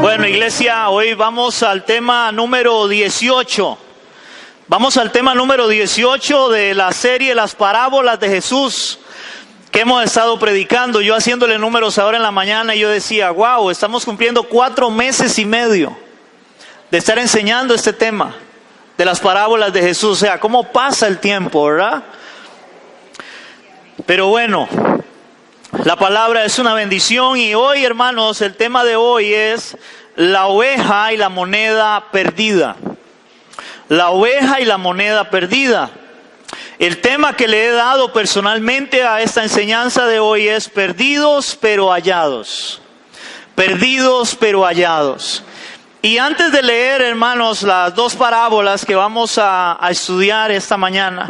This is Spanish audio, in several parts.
Bueno, iglesia, hoy vamos al tema número 18. Vamos al tema número 18 de la serie Las Parábolas de Jesús que hemos estado predicando. Yo haciéndole números ahora en la mañana y yo decía, wow, estamos cumpliendo 4 meses y medio de estar enseñando este tema de las parábolas de Jesús. O sea, cómo pasa el tiempo, ¿verdad? Pero bueno, la palabra es una bendición y hoy, hermanos, el tema de hoy es la oveja y la moneda perdida. La oveja y la moneda perdida. El tema que le he dado personalmente a esta enseñanza de hoy es perdidos pero hallados. Perdidos pero hallados. Y antes de leer, hermanos, las 2 parábolas que vamos a estudiar esta mañana,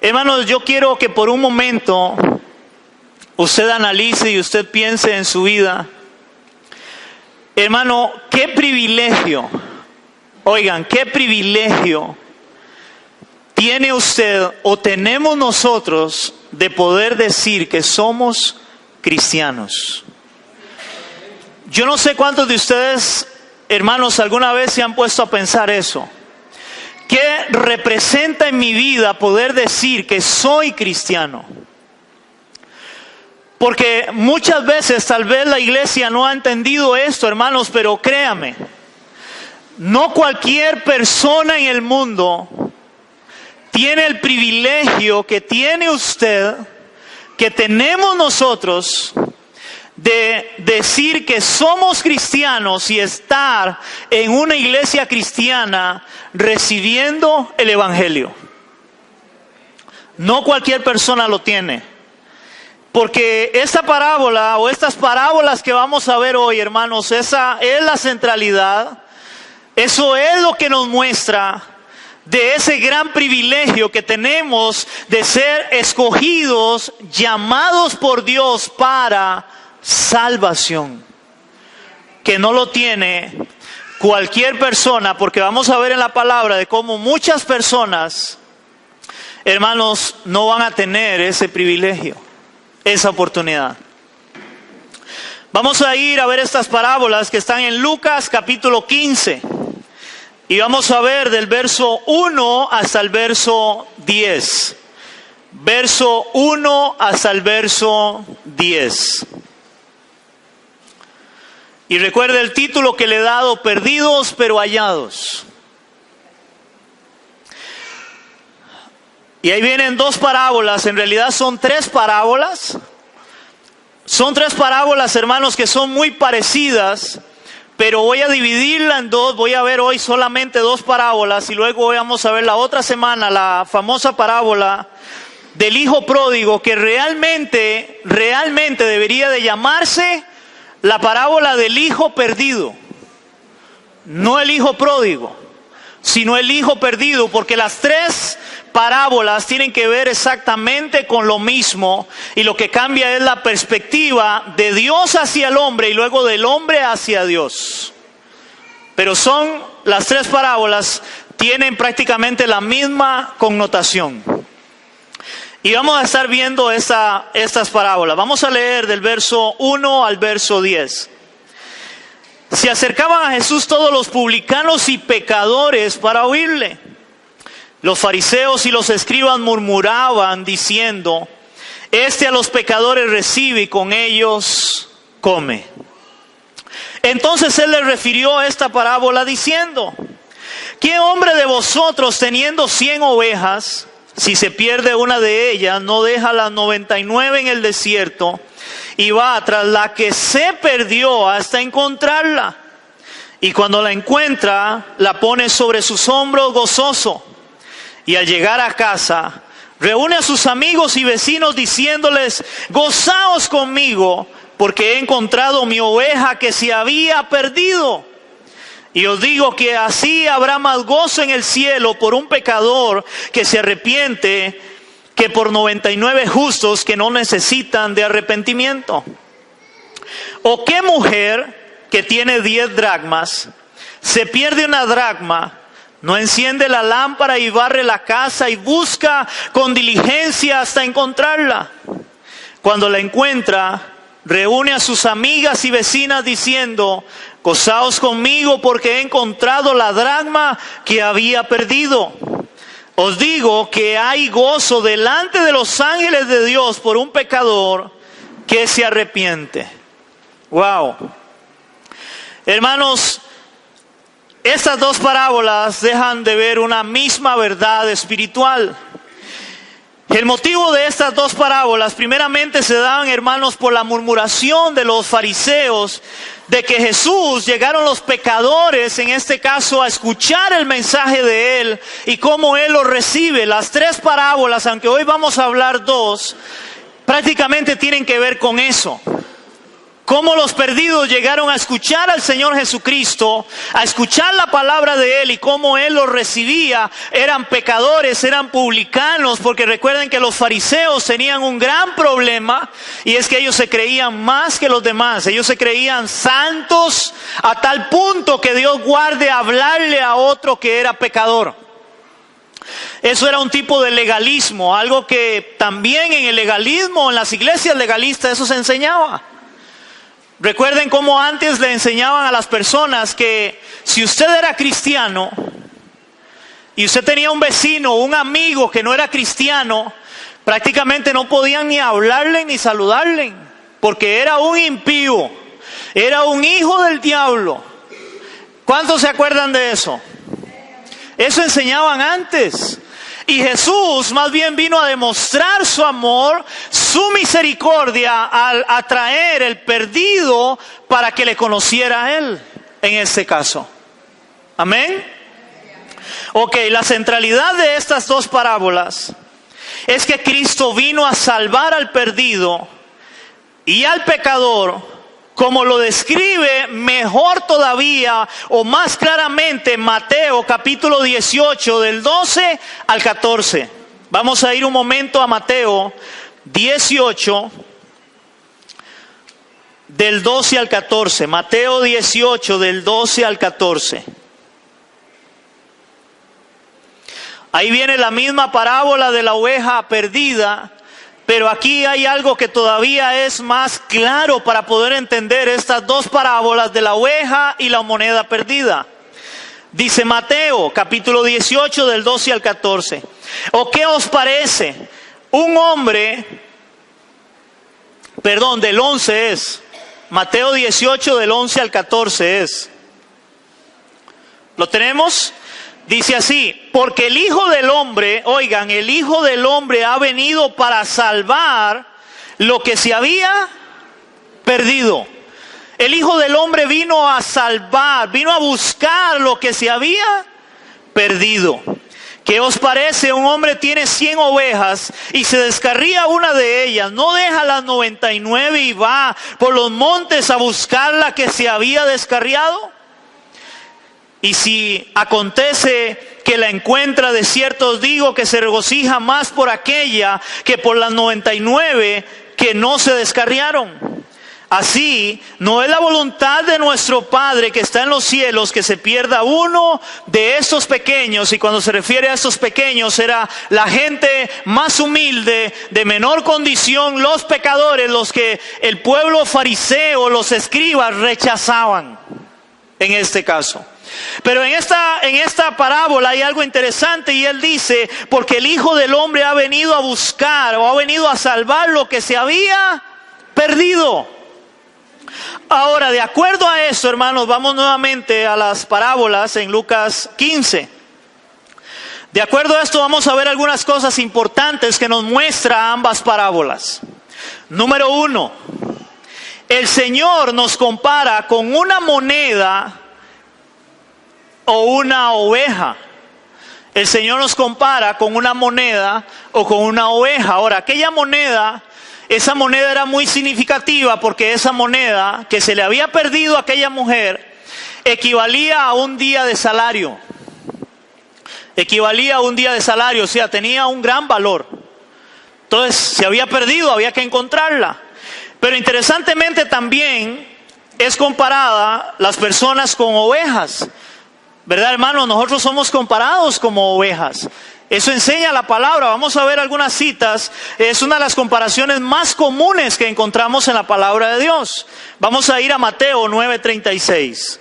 hermanos, yo quiero que por un momento usted analice y usted piense en su vida. Hermano, qué privilegio, oigan, qué privilegio tiene usted o tenemos nosotros de poder decir que somos cristianos. Yo no sé cuántos de ustedes, hermanos, alguna vez se han puesto a pensar eso. ¿Qué representa en mi vida poder decir que soy cristiano? Porque muchas veces tal vez la iglesia no ha entendido esto, hermanos, pero créame, no cualquier persona en el mundo tiene el privilegio que tiene usted, que tenemos nosotros, de decir que somos cristianos y estar en una iglesia cristiana recibiendo el evangelio. No cualquier persona lo tiene. Porque esta parábola o estas parábolas que vamos a ver hoy, hermanos, esa es la centralidad. Eso es lo que nos muestra de ese gran privilegio que tenemos de ser escogidos, llamados por Dios para salvación. Que no lo tiene cualquier persona, porque vamos a ver en la palabra de cómo muchas personas, hermanos, no van a tener ese privilegio, esa oportunidad. Vamos a ir a ver estas parábolas que están en Lucas capítulo 15. Y vamos a ver del verso 1 hasta el verso 10. Verso 1 hasta el verso 10. Y recuerde el título que le he dado, perdidos pero hallados. Y ahí vienen 2 parábolas, en realidad son 3 parábolas. Son 3 parábolas, hermanos, que son muy parecidas, pero voy a dividirla en 2, voy a ver hoy solamente 2 parábolas y luego vamos a ver la otra semana la famosa parábola del hijo pródigo, que realmente debería de llamarse la parábola del hijo perdido. No el hijo pródigo, sino el hijo perdido, porque las 3 parábolas tienen que ver exactamente con lo mismo y lo que cambia es la perspectiva de Dios hacia el hombre y luego del hombre hacia Dios. Pero las 3 parábolas tienen prácticamente la misma connotación. Y vamos a estar viendo estas parábolas. Vamos a leer del verso 1 al verso 10. Se acercaban a Jesús todos los publicanos y pecadores para oírle. Los fariseos y los escribas murmuraban diciendo, este a los pecadores recibe y con ellos come. Entonces él les refirió esta parábola diciendo, ¿qué hombre de vosotros teniendo 100 ovejas, si se pierde una de ellas, no deja las 99 en el desierto y va tras la que se perdió hasta encontrarla? Y cuando la encuentra, la pone sobre sus hombros gozoso. Y al llegar a casa, reúne a sus amigos y vecinos diciéndoles, gozaos conmigo, porque he encontrado mi oveja que se había perdido. Y os digo que así habrá más gozo en el cielo por un pecador que se arrepiente, que por 99 justos que no necesitan de arrepentimiento. ¿O qué mujer que tiene 10 dracmas, se pierde una dracma, no enciende la lámpara y barre la casa y busca con diligencia hasta encontrarla? Cuando la encuentra, reúne a sus amigas y vecinas diciendo: gozaos conmigo porque he encontrado la dracma que había perdido. Os digo que hay gozo delante de los ángeles de Dios por un pecador que se arrepiente. Wow. Hermanos, estas dos parábolas dejan de ver una misma verdad espiritual. El motivo de estas dos parábolas primeramente se daban, hermanos, por la murmuración de los fariseos de que Jesús, llegaron los pecadores, en este caso, a escuchar el mensaje de Él y cómo Él los recibe. Las tres parábolas, aunque hoy vamos a hablar dos, prácticamente tienen que ver con eso. Cómo los perdidos llegaron a escuchar al Señor Jesucristo, a escuchar la palabra de Él y cómo Él los recibía. Eran pecadores, eran publicanos, porque recuerden que los fariseos tenían un gran problema y es que ellos se creían más que los demás. Ellos se creían santos a tal punto que Dios guarde hablarle a otro que era pecador. Eso era un tipo de legalismo, algo que también en el legalismo, en las iglesias legalistas, eso se enseñaba. Recuerden cómo antes le enseñaban a las personas que si usted era cristiano y usted tenía un vecino, un amigo que no era cristiano, prácticamente no podían ni hablarle ni saludarle, porque era un impío, era un hijo del diablo. ¿Cuántos se acuerdan de eso? Eso enseñaban antes. Y Jesús más bien vino a demostrar su amor, su misericordia al atraer el perdido para que le conociera a Él, en este caso. Amén. Ok, la centralidad de estas dos parábolas es que Cristo vino a salvar al perdido y al pecador, como lo describe mejor todavía o más claramente Mateo capítulo 18 del 12 al 14. Vamos a ir un momento a Mateo 18 del 12 al 14. Mateo 18 del 12 al 14. Ahí viene la misma parábola de la oveja perdida. Pero aquí hay algo que todavía es más claro para poder entender estas dos parábolas de la oveja y la moneda perdida. Dice Mateo, capítulo 18, del 12 al 14. ¿O qué os parece? Un hombre, del 11 es. Mateo 18, del 11 al 14 es. ¿Lo tenemos? Dice así: porque el Hijo del Hombre, oigan, el Hijo del Hombre ha venido para salvar lo que se había perdido. El Hijo del Hombre vino a salvar, vino a buscar lo que se había perdido. ¿Qué os parece? Un hombre tiene 100 ovejas y se descarría una de ellas. ¿No deja las 99 y va por los montes a buscar la que se había descarriado? Y si acontece que la encuentra, de cierto os digo que se regocija más por aquella que por las 99 que no se descarriaron. Así, no es la voluntad de nuestro Padre que está en los cielos que se pierda uno de estos pequeños. Y cuando se refiere a estos pequeños, era la gente más humilde, de menor condición, los pecadores, los que el pueblo fariseo, los escribas rechazaban en este caso. Pero en esta parábola hay algo interesante y él dice: porque el Hijo del Hombre ha venido a buscar o ha venido a salvar lo que se había perdido. Ahora, de acuerdo a eso, hermanos, vamos nuevamente a las parábolas en Lucas 15. De acuerdo a esto vamos a ver algunas cosas importantes que nos muestra ambas parábolas. Número 1, el Señor nos compara con una moneda o una oveja. El Señor nos compara con una moneda o con una oveja. Ahora, aquella moneda, esa moneda era muy significativa porque esa moneda que se le había perdido a aquella mujer equivalía a un día de salario. Equivalía a un día de salario, o sea, tenía un gran valor. Entonces, se había perdido, había que encontrarla. Pero interesantemente también es comparada las personas con ovejas. ¿Verdad, hermano? Nosotros somos comparados como ovejas. Eso enseña la palabra. Vamos a ver algunas citas. Es una de las comparaciones más comunes que encontramos en la palabra de Dios. Vamos a ir a Mateo 9:36.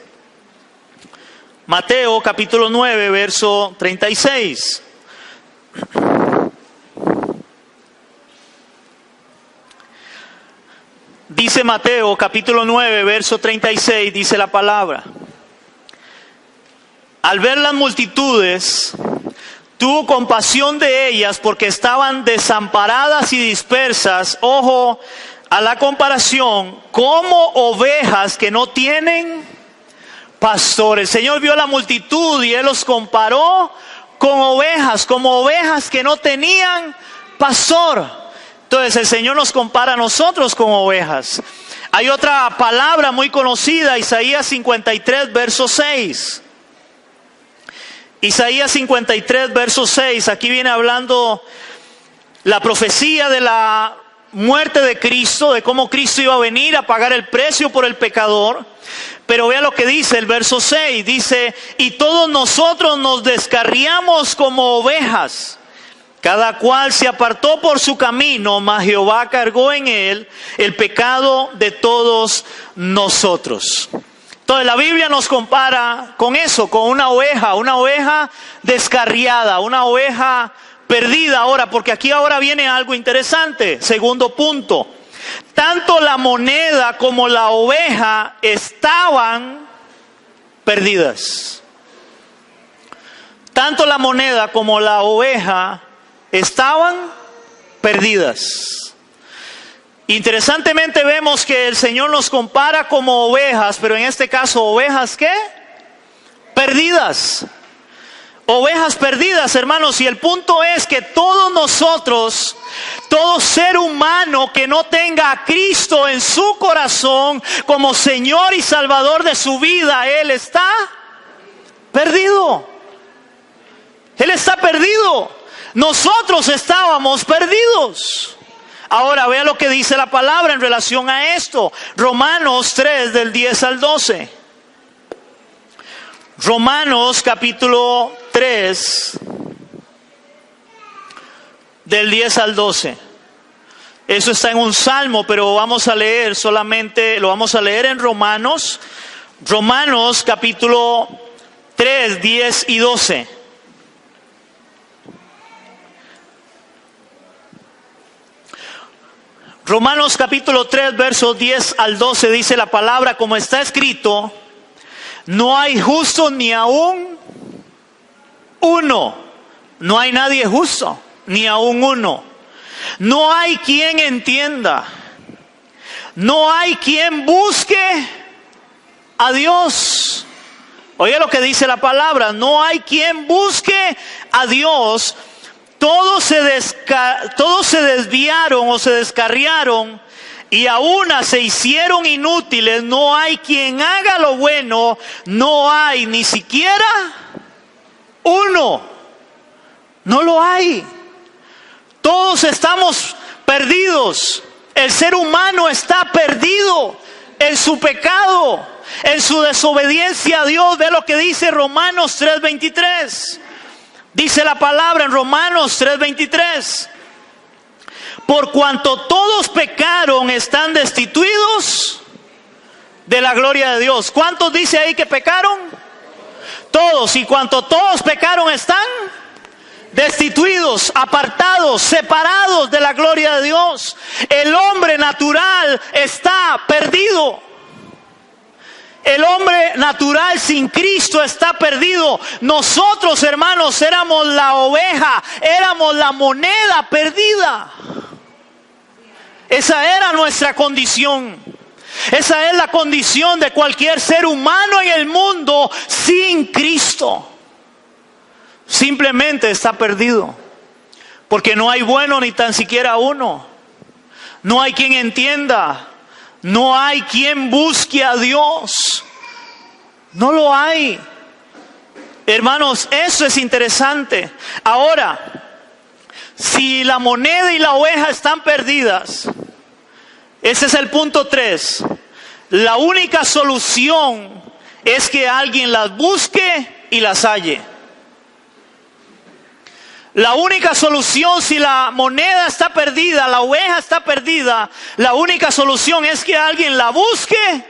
Mateo capítulo 9, verso 36. Dice Mateo capítulo 9, verso 36, dice la palabra: al ver las multitudes, tuvo compasión de ellas porque estaban desamparadas y dispersas, ojo a la comparación, como ovejas que no tienen pastor. El Señor vio la multitud y Él los comparó con ovejas, como ovejas que no tenían pastor. Entonces el Señor nos compara a nosotros con ovejas. Hay otra palabra muy conocida, Isaías 53, verso 6. Isaías 53, verso 6, aquí viene hablando la profecía de la muerte de Cristo, de cómo Cristo iba a venir a pagar el precio por el pecador. Pero vea lo que dice el verso 6, dice: y todos nosotros nos descarriamos como ovejas, cada cual se apartó por su camino, mas Jehová cargó en él el pecado de todos nosotros. Entonces la Biblia nos compara con eso, con una oveja descarriada, una oveja perdida. Ahora, porque aquí ahora viene algo interesante. Segundo punto. Tanto la moneda como la oveja estaban perdidas. Tanto la moneda como la oveja estaban perdidas. Interesantemente vemos que el Señor nos compara como ovejas, pero en este caso, ¿ovejas qué? Perdidas. Ovejas perdidas, hermanos, y el punto es que todos nosotros, todo ser humano que no tenga a Cristo en su corazón como Señor y Salvador de su vida, Él está perdido. Él está perdido. Nosotros estábamos perdidos. Ahora vea lo que dice la palabra en relación a esto. Romanos 3 del 10 al 12. Romanos capítulo 3 del 10 al 12. Eso está en un salmo, pero vamos a leer solamente, lo vamos a leer en Romanos. Romanos capítulo 3, 10 y 12. Romanos capítulo 3, versos 10 al 12 dice la palabra, como está escrito: no hay justo ni aún uno. No hay nadie justo, ni aún uno. No hay quien entienda. No hay quien busque a Dios. Oye lo que dice la palabra: no hay quien busque a Dios. Todos se desviaron o se descarriaron y a una se hicieron inútiles. No hay quien haga lo bueno, no hay ni siquiera uno. No lo hay. Todos estamos perdidos. El ser humano está perdido en su pecado, en su desobediencia a Dios. Ve lo que dice Romanos 3:23. Dice la palabra en Romanos 3:23: por cuanto todos pecaron, están destituidos de la gloria de Dios. ¿Cuántos dice ahí que pecaron? Todos. Y cuanto todos pecaron, están destituidos, apartados, separados de la gloria de Dios. El hombre natural está perdido. El hombre natural sin Cristo está perdido. Nosotros, hermanos, éramos la oveja, éramos la moneda perdida. Esa era nuestra condición. Esa es la condición de cualquier ser humano en el mundo sin Cristo. Simplemente está perdido. Porque no hay bueno ni tan siquiera uno. No hay quien entienda. No hay quien busque a Dios. No lo hay. Hermanos, eso es interesante. Ahora, si la moneda y la oveja están perdidas, ese es el punto 3. La única solución es que alguien las busque y las halle. La única solución, si la moneda está perdida, la oveja está perdida, la única solución es que alguien la busque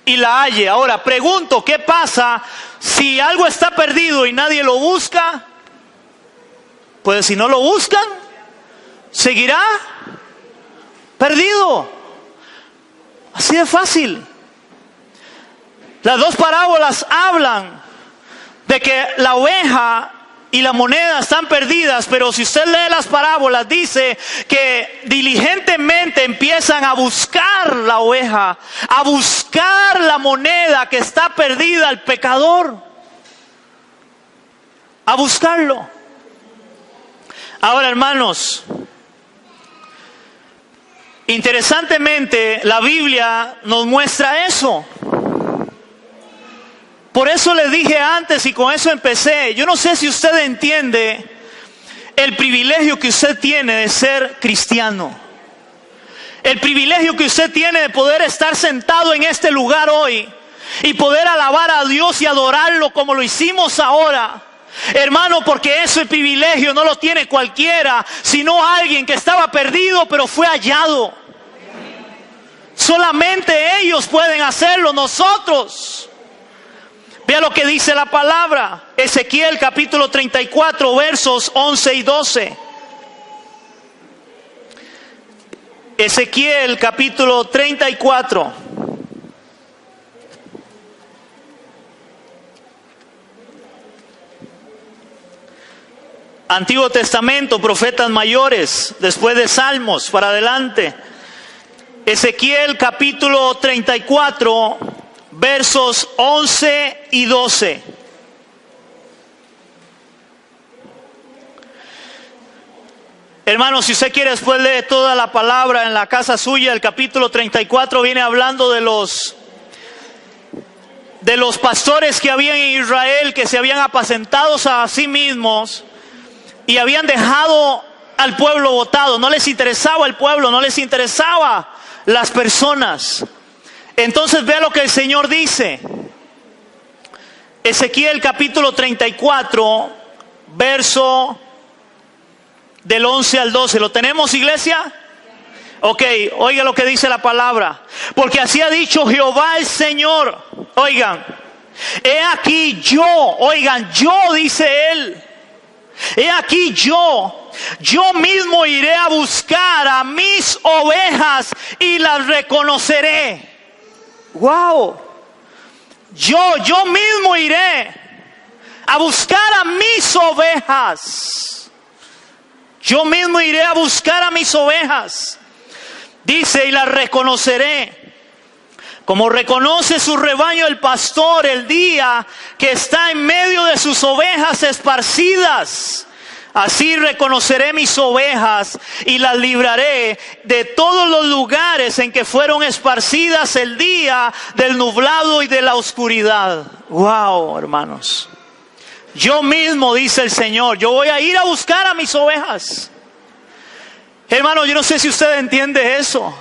y la halle. Ahora pregunto, ¿qué pasa si algo está perdido y nadie lo busca? Pues si no lo buscan, seguirá perdido. Así de fácil. Las dos parábolas hablan de que la oveja y la moneda están perdidas, pero si usted lee las parábolas, dice que diligentemente empiezan a buscar la oveja, a buscar la moneda que está perdida, el pecador, a buscarlo. Ahora, hermanos, interesantemente la Biblia nos muestra eso. Por eso les dije antes y con eso empecé. Yo no sé si usted entiende el privilegio que usted tiene de ser cristiano. El privilegio que usted tiene de poder estar sentado en este lugar hoy y poder alabar a Dios y adorarlo como lo hicimos ahora. Hermano, porque ese privilegio no lo tiene cualquiera, sino alguien que estaba perdido pero fue hallado. Solamente ellos pueden hacerlo, nosotros. Vea lo que dice la palabra. Ezequiel capítulo 34 versos 11 y 12. Ezequiel capítulo 34. Antiguo Testamento, profetas mayores, después de Salmos, para adelante. Ezequiel capítulo 34, versos 11 y 12. Hermanos, si usted quiere después leer toda la palabra en la casa suya. El capítulo 34 viene hablando de los pastores que habían en Israel, que se habían apacentado a sí mismos y habían dejado al pueblo botado. No les interesaba el pueblo, no les interesaba las personas. Entonces vea lo que el Señor dice. Ezequiel capítulo 34, verso del 11 al 12. ¿Lo tenemos, iglesia? Ok, oiga lo que dice la palabra. Porque así ha dicho Jehová el Señor. Oigan, he aquí yo, oigan, yo, dice él. He aquí yo mismo iré a buscar a mis ovejas y las reconoceré. Wow. Yo mismo iré a buscar a mis ovejas. Yo mismo iré a buscar a mis ovejas. Dice, y las reconoceré. Como reconoce su rebaño el pastor el día que está en medio de sus ovejas esparcidas. Así reconoceré mis ovejas y las libraré de todos los lugares en que fueron esparcidas el día del nublado y de la oscuridad. Wow, hermanos. Yo mismo, dice el Señor, yo voy a ir a buscar a mis ovejas. Hermano, yo no sé si usted entiende eso.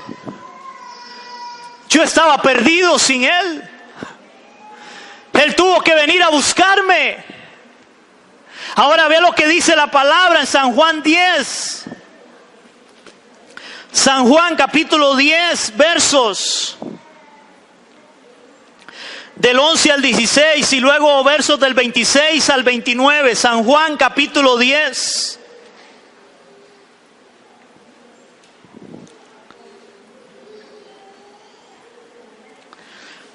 Yo estaba perdido sin Él. Él tuvo que venir a buscarme. Ahora ve lo que dice la palabra en San Juan 10. San Juan capítulo 10, versos del 11 al 16 y luego versos del 26 al 29. San Juan capítulo 10.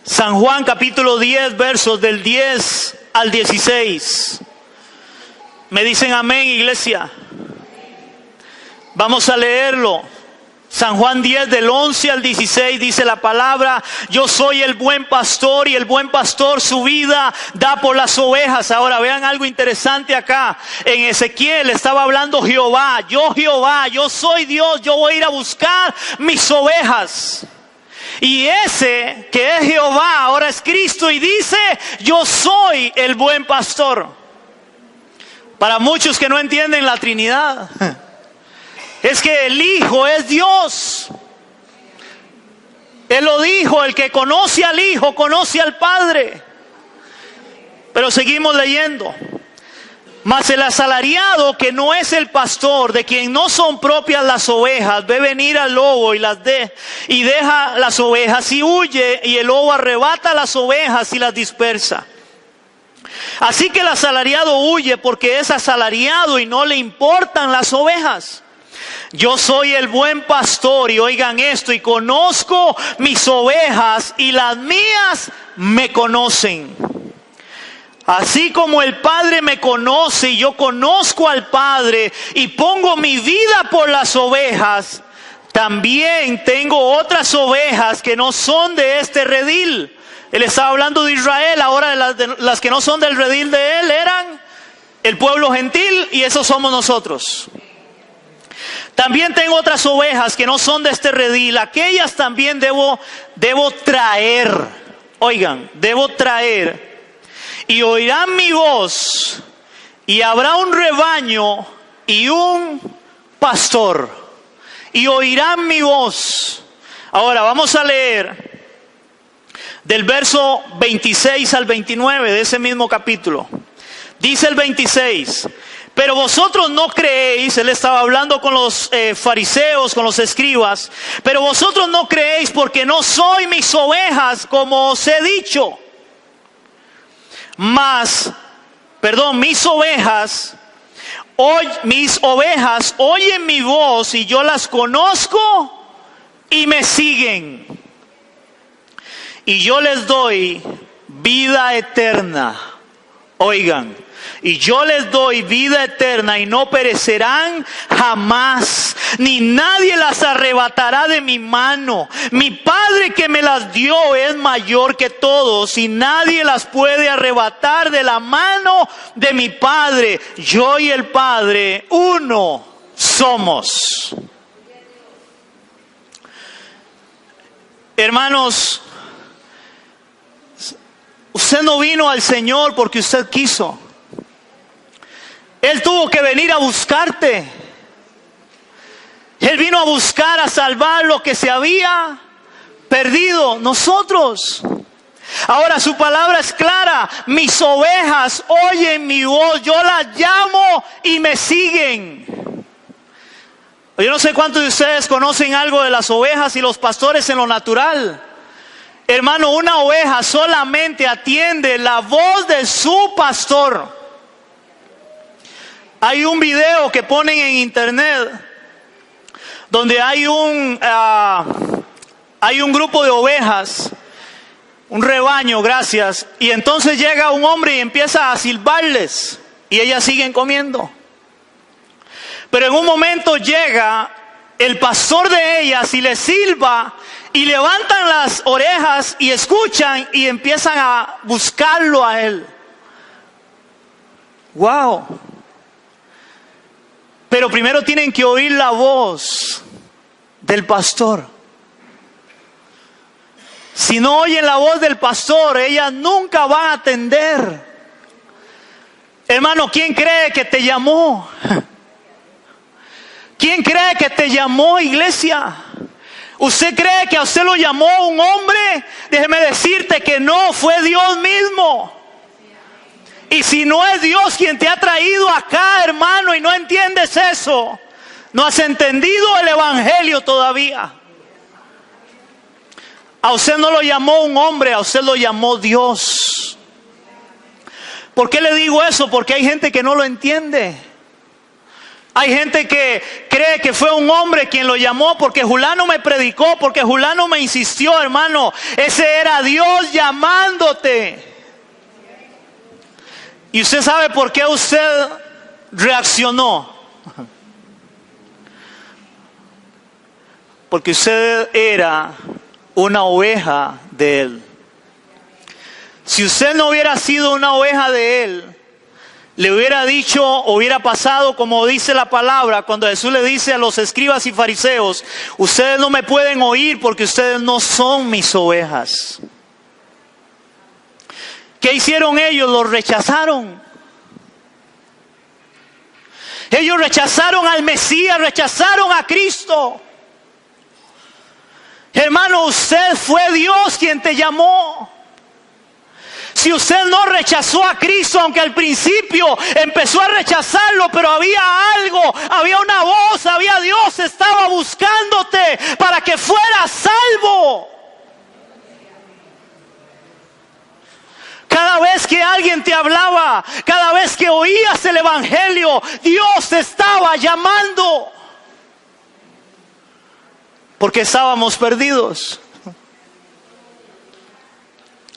San Juan capítulo 10, versos del 10 al 16. ¿Me dicen amén, iglesia? Vamos a leerlo. San Juan 10 del 11 al 16 dice la palabra: yo soy el buen pastor y el buen pastor su vida da por las ovejas. Ahora vean algo interesante acá. En Ezequiel estaba hablando Jehová, yo soy Dios, yo voy a ir a buscar mis ovejas. Y ese que es Jehová ahora es Cristo y dice: yo soy el buen pastor. Para muchos que no entienden la Trinidad, es que el Hijo es Dios. Él lo dijo: el que conoce al Hijo conoce al Padre. Pero seguimos leyendo. Mas el asalariado, que no es el pastor, de quien no son propias las ovejas, ve venir al lobo y deja las ovejas y huye, y el lobo arrebata las ovejas y las dispersa. Así que el asalariado huye porque es asalariado y no le importan las ovejas. Yo soy el buen pastor, y oigan esto, y conozco mis ovejas y las mías me conocen. Así como el Padre me conoce y yo conozco al Padre y pongo mi vida por las ovejas, también tengo otras ovejas que no son de este redil. Él estaba hablando de Israel, ahora las que no son del redil de él eran el pueblo gentil, y esos somos nosotros. También tengo otras ovejas que no son de este redil, aquellas también debo traer. Oigan, debo traer. Y oirán mi voz, y habrá un rebaño y un pastor, y oirán mi voz. Ahora vamos a leer del verso 26 al 29 de ese mismo capítulo. Dice el 26: pero vosotros no creéis, él estaba hablando con los fariseos, con los escribas, pero vosotros no creéis porque no soy mis ovejas, como os he dicho. Mis ovejas oyen mi voz, y yo las conozco y me siguen. Y yo les doy vida eterna. Oigan, y yo les doy vida eterna, y no perecerán jamás, ni nadie las arrebatará de mi mano. Mi Padre que me las dio es mayor que todos, y nadie las puede arrebatar de la mano de mi Padre. Yo y el Padre uno somos. Hermanos, usted no vino al Señor porque usted quiso. Él tuvo que venir a buscarte. Él vino a buscar, a salvar lo que se había perdido, nosotros. Ahora su palabra es clara: mis ovejas oyen mi voz, yo las llamo y me siguen. Yo no sé cuántos de ustedes conocen algo de las ovejas y los pastores en lo natural. Hermano, una oveja solamente atiende la voz de su pastor. Hay un video que ponen en internet donde hay un grupo de ovejas, un rebaño, gracias, y entonces llega un hombre y empieza a silbarles, y ellas siguen comiendo. Pero en un momento llega el pastor de ellas y les silba, y levantan las orejas y escuchan y empiezan a buscarlo a él. ¡Wow! Pero primero tienen que oír la voz del pastor. Si no oyen la voz del pastor, ellas nunca van a atender. Hermano, ¿quién cree que te llamó? ¿Quién cree que te llamó, iglesia? ¿Usted cree que a usted lo llamó un hombre? Déjeme decirte que no, fue Dios mismo. Y si no es Dios quien te ha traído acá, hermano, y no entiendes eso, no has entendido el evangelio todavía. A usted no lo llamó un hombre, a usted lo llamó Dios. ¿Por qué le digo eso? Porque hay gente que no lo entiende. Hay gente que cree que fue un hombre quien lo llamó porque fulano me predicó, porque fulano me insistió, hermano. Ese era Dios llamándote. ¿Y usted sabe por qué usted reaccionó? Porque usted era una oveja de Él. Si usted no hubiera sido una oveja de Él, le hubiera dicho, hubiera pasado como dice la palabra, cuando Jesús le dice a los escribas y fariseos: ustedes no me pueden oír porque ustedes no son mis ovejas. ¿Qué hicieron ellos? Los rechazaron. Ellos rechazaron al Mesías, rechazaron a Cristo. Hermano, usted fue Dios quien te llamó. si usted no rechazó a Cristo, aunque al principio empezó a rechazarlo, pero había algo, había una voz, había Dios, estaba buscándote para que fueras salvo. Cada vez que alguien te hablaba, cada vez que oías el evangelio, Dios te estaba llamando. Porque estábamos perdidos.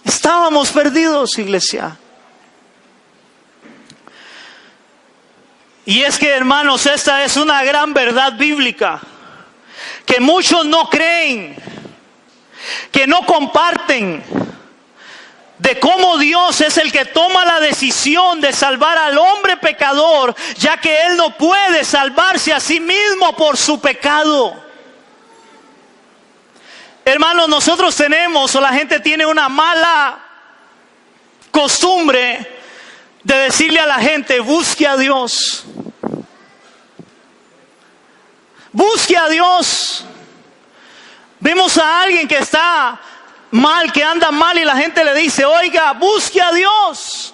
Estábamos perdidos, iglesia. Y es que, hermanos, esta es una gran verdad bíblica que muchos no creen, que no comparten, de cómo Dios es el que toma la decisión de salvar al hombre pecador, ya que él no puede salvarse a sí mismo por su pecado. Hermanos, nosotros tenemos, o la gente tiene una mala costumbre de decirle a la gente: busque a Dios. Busque a Dios. Vemos a alguien que está mal, que anda mal, y la gente le dice: oiga, busque a Dios.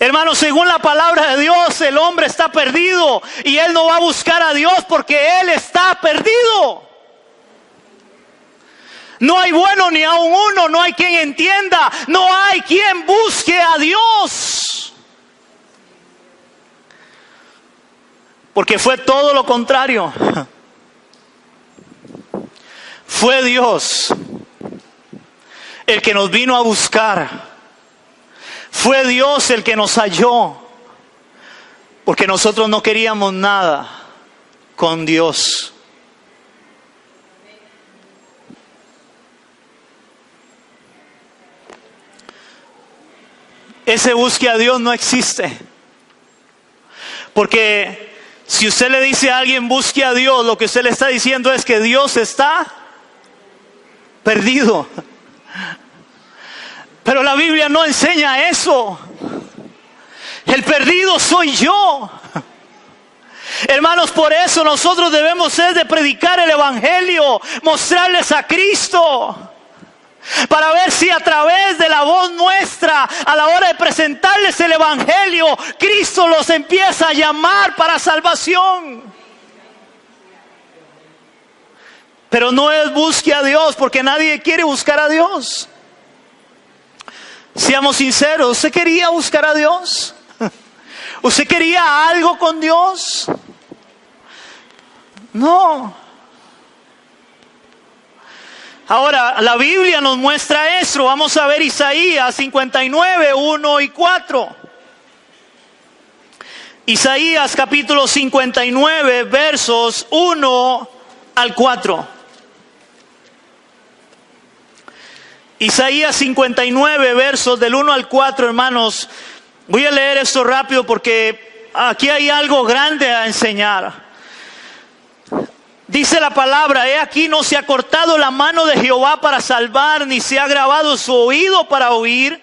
Hermanos, según la palabra de Dios, el hombre está perdido y él no va a buscar a Dios porque él está perdido. No hay bueno ni aun uno, no hay quien entienda, no hay quien busque a Dios. Porque fue todo lo contrario. Fue Dios el que nos vino a buscar. Fue Dios el que nos halló. Porque nosotros no queríamos nada con Dios. Ese busque a Dios no existe. Porque si usted le dice a alguien busque a Dios, lo que usted le está diciendo es que Dios está perdido. Pero la Biblia no enseña eso. El perdido soy yo. Hermanos, por eso nosotros debemos ser de predicar el evangelio, mostrarles a Cristo. Para ver si a través de la voz nuestra, a la hora de presentarles el evangelio, Cristo los empieza a llamar para salvación. Pero no es busque a Dios, porque nadie quiere buscar a Dios. Seamos sinceros, ¿usted quería buscar a Dios? ¿Usted quería algo con Dios? No. Ahora, la Biblia nos muestra eso. Vamos a ver Isaías 59, 1 y 4. Isaías capítulo 59, versos 1 al 4. Isaías 59, versos del 1 al 4, hermanos. Voy a leer esto rápido porque aquí hay algo grande a enseñar. Dice la palabra: he aquí, no se ha cortado la mano de Jehová para salvar, ni se ha agravado su oído para oír.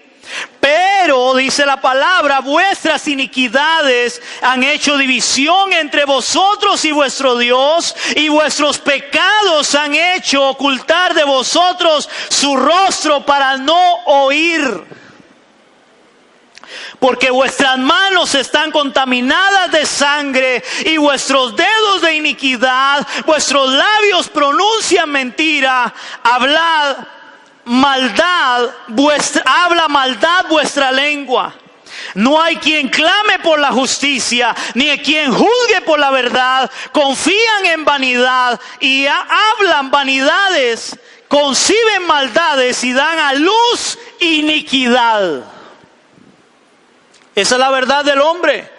Pero, dice la palabra, vuestras iniquidades han hecho división entre vosotros y vuestro Dios, y vuestros pecados han hecho ocultar de vosotros su rostro para no oír. Porque vuestras manos están contaminadas de sangre y vuestros dedos de iniquidad, vuestros labios pronuncian mentira, habla maldad vuestra lengua. No hay quien clame por la justicia, ni quien juzgue por la verdad. Confían en vanidad y hablan vanidades, conciben maldades y dan a luz iniquidad. Esa es la verdad del hombre.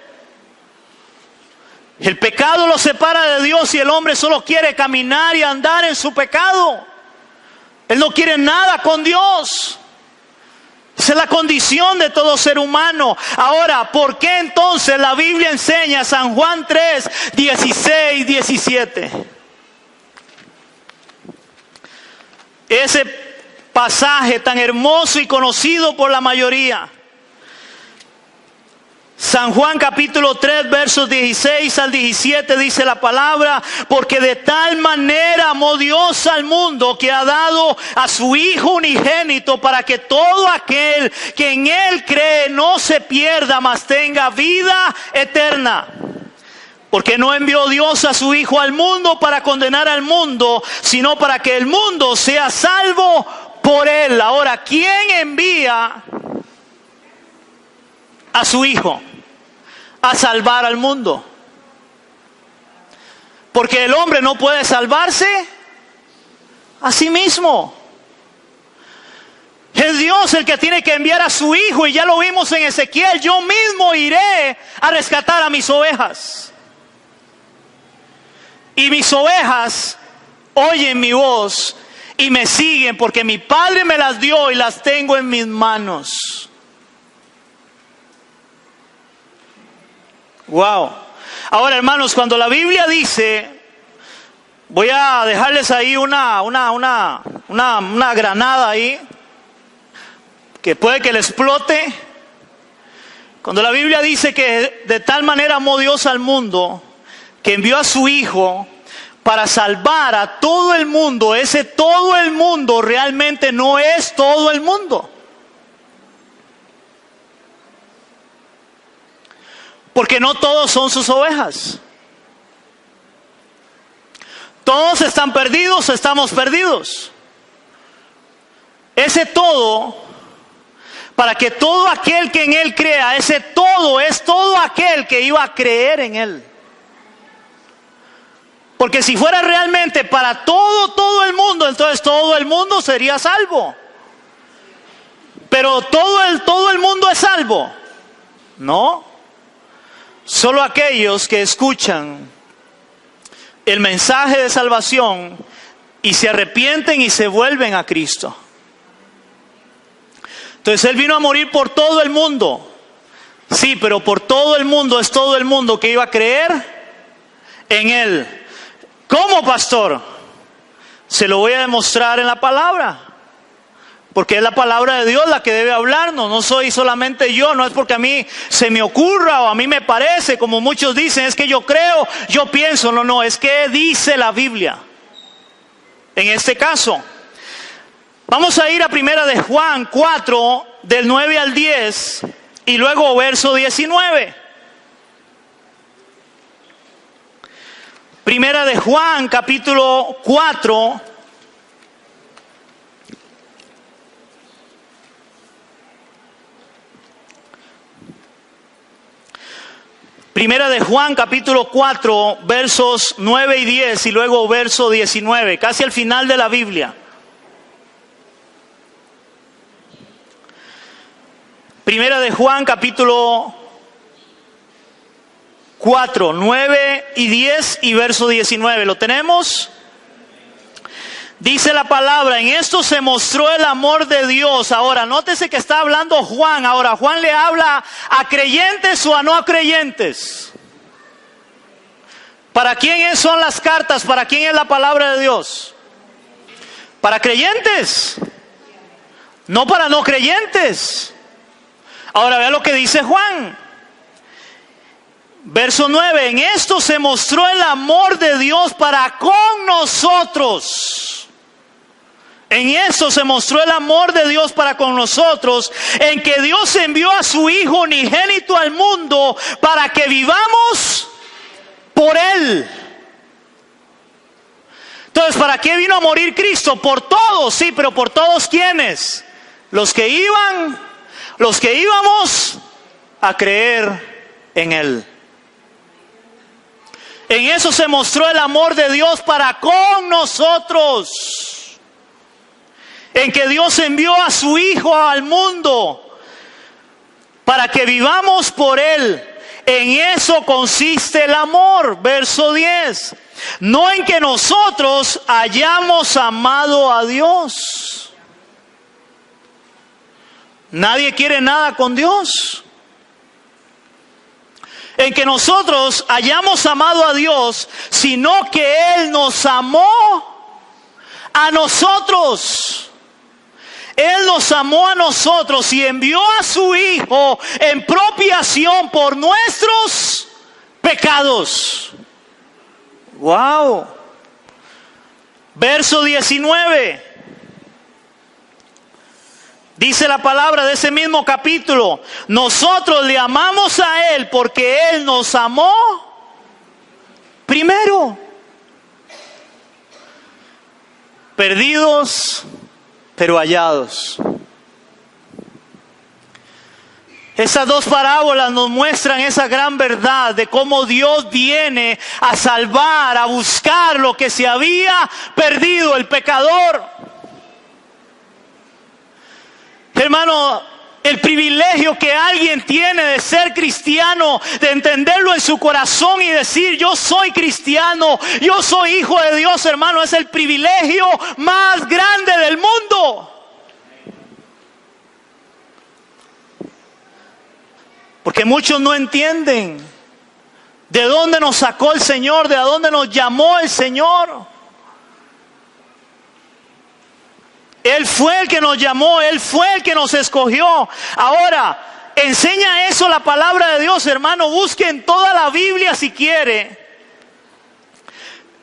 El pecado lo separa de Dios y el hombre solo quiere caminar y andar en su pecado. Él no quiere nada con Dios. Esa es la condición de todo ser humano. Ahora, ¿por qué entonces la Biblia enseña San Juan 3, 16, 17? Ese pasaje tan hermoso y conocido por la mayoría. San Juan capítulo 3 versos 16 al 17 dice la palabra: porque de tal manera amó Dios al mundo que ha dado a su Hijo unigénito, para que todo aquel que en Él cree no se pierda, mas tenga vida eterna. Porque no envió Dios a su Hijo al mundo para condenar al mundo, sino para que el mundo sea salvo por Él. Ahora, ¿quién envía a su Hijo a salvar al mundo? Porque el hombre no puede salvarse a sí mismo. Es Dios el que tiene que enviar a su Hijo, y ya lo vimos en Ezequiel: yo mismo iré a rescatar a mis ovejas. Y mis ovejas oyen mi voz y me siguen, porque mi Padre me las dio y las tengo en mis manos. Wow. Ahora, hermanos, cuando la Biblia dice, voy a dejarles ahí una granada ahí, que puede que le explote. Cuando la Biblia dice que de tal manera amó Dios al mundo, que envió a su Hijo para salvar a todo el mundo, ese todo el mundo realmente no es todo el mundo. Porque no todos son sus ovejas. Todos están perdidos, estamos perdidos. Ese todo, para que todo aquel que en Él crea, ese todo es todo aquel que iba a creer en Él. Porque si fuera realmente para todo el mundo, entonces todo el mundo sería salvo. Pero todo el mundo es salvo. No. Solo aquellos que escuchan el mensaje de salvación y se arrepienten y se vuelven a Cristo. Entonces Él vino a morir por todo el mundo. Sí, pero por todo el mundo es todo el mundo que iba a creer en Él. ¿Cómo, pastor? Se lo voy a demostrar en la palabra. Porque es la palabra de Dios la que debe hablarnos. No soy solamente yo, no es porque a mí se me ocurra o a mí me parece, como muchos dicen, es que yo creo, yo pienso. No, es que dice la Biblia. En este caso, vamos a ir a primera de Juan 4, del 9 al 10, y luego verso 19. Primera de Juan, capítulo 4. Primera de Juan, capítulo 4, versos 9 y 10, y luego verso 19, casi al final de la Biblia. Primera de Juan, capítulo 4, 9 y 10 y verso 19. ¿Lo tenemos? Dice la palabra: en esto se mostró el amor de Dios. Ahora, nótese que está hablando Juan. Ahora, Juan le habla a creyentes o a no creyentes. ¿Para quién son las cartas? ¿Para quién es la palabra de Dios? ¿Para creyentes? No para no creyentes. Ahora, vea lo que dice Juan. Verso 9: en esto se mostró el amor de Dios para con nosotros. En esto se mostró el amor de Dios para con nosotros, en que Dios envió a su Hijo unigénito al mundo para que vivamos por Él. Entonces, ¿para qué vino a morir Cristo? Por todos, sí, pero ¿por todos quiénes? Los que íbamos a creer en Él. En eso se mostró el amor de Dios para con nosotros, en que Dios envió a su Hijo al mundo para que vivamos por Él. En eso consiste el amor, verso 10. No en que nosotros hayamos amado a Dios. Nadie quiere nada con Dios. En que nosotros hayamos amado a Dios, sino que Él nos amó a nosotros, Él nos amó a nosotros y envió a su Hijo en propiación por nuestros pecados. Wow. Verso 19. Dice la palabra de ese mismo capítulo: nosotros le amamos a Él porque Él nos amó primero. Perdidos, pero hallados. Esas dos parábolas nos muestran esa gran verdad de cómo Dios viene a salvar, a buscar lo que se había perdido, el pecador. Hermano, el privilegio que alguien tiene de ser cristiano, de entenderlo en su corazón y decir: yo soy cristiano, yo soy hijo de Dios, hermano, es el privilegio más grande del mundo. Porque muchos no entienden de dónde nos sacó el Señor, de dónde nos llamó el Señor. Él fue el que nos llamó, Él fue el que nos escogió. Ahora, enseña eso la palabra de Dios, hermano. Busque en toda la Biblia si quiere.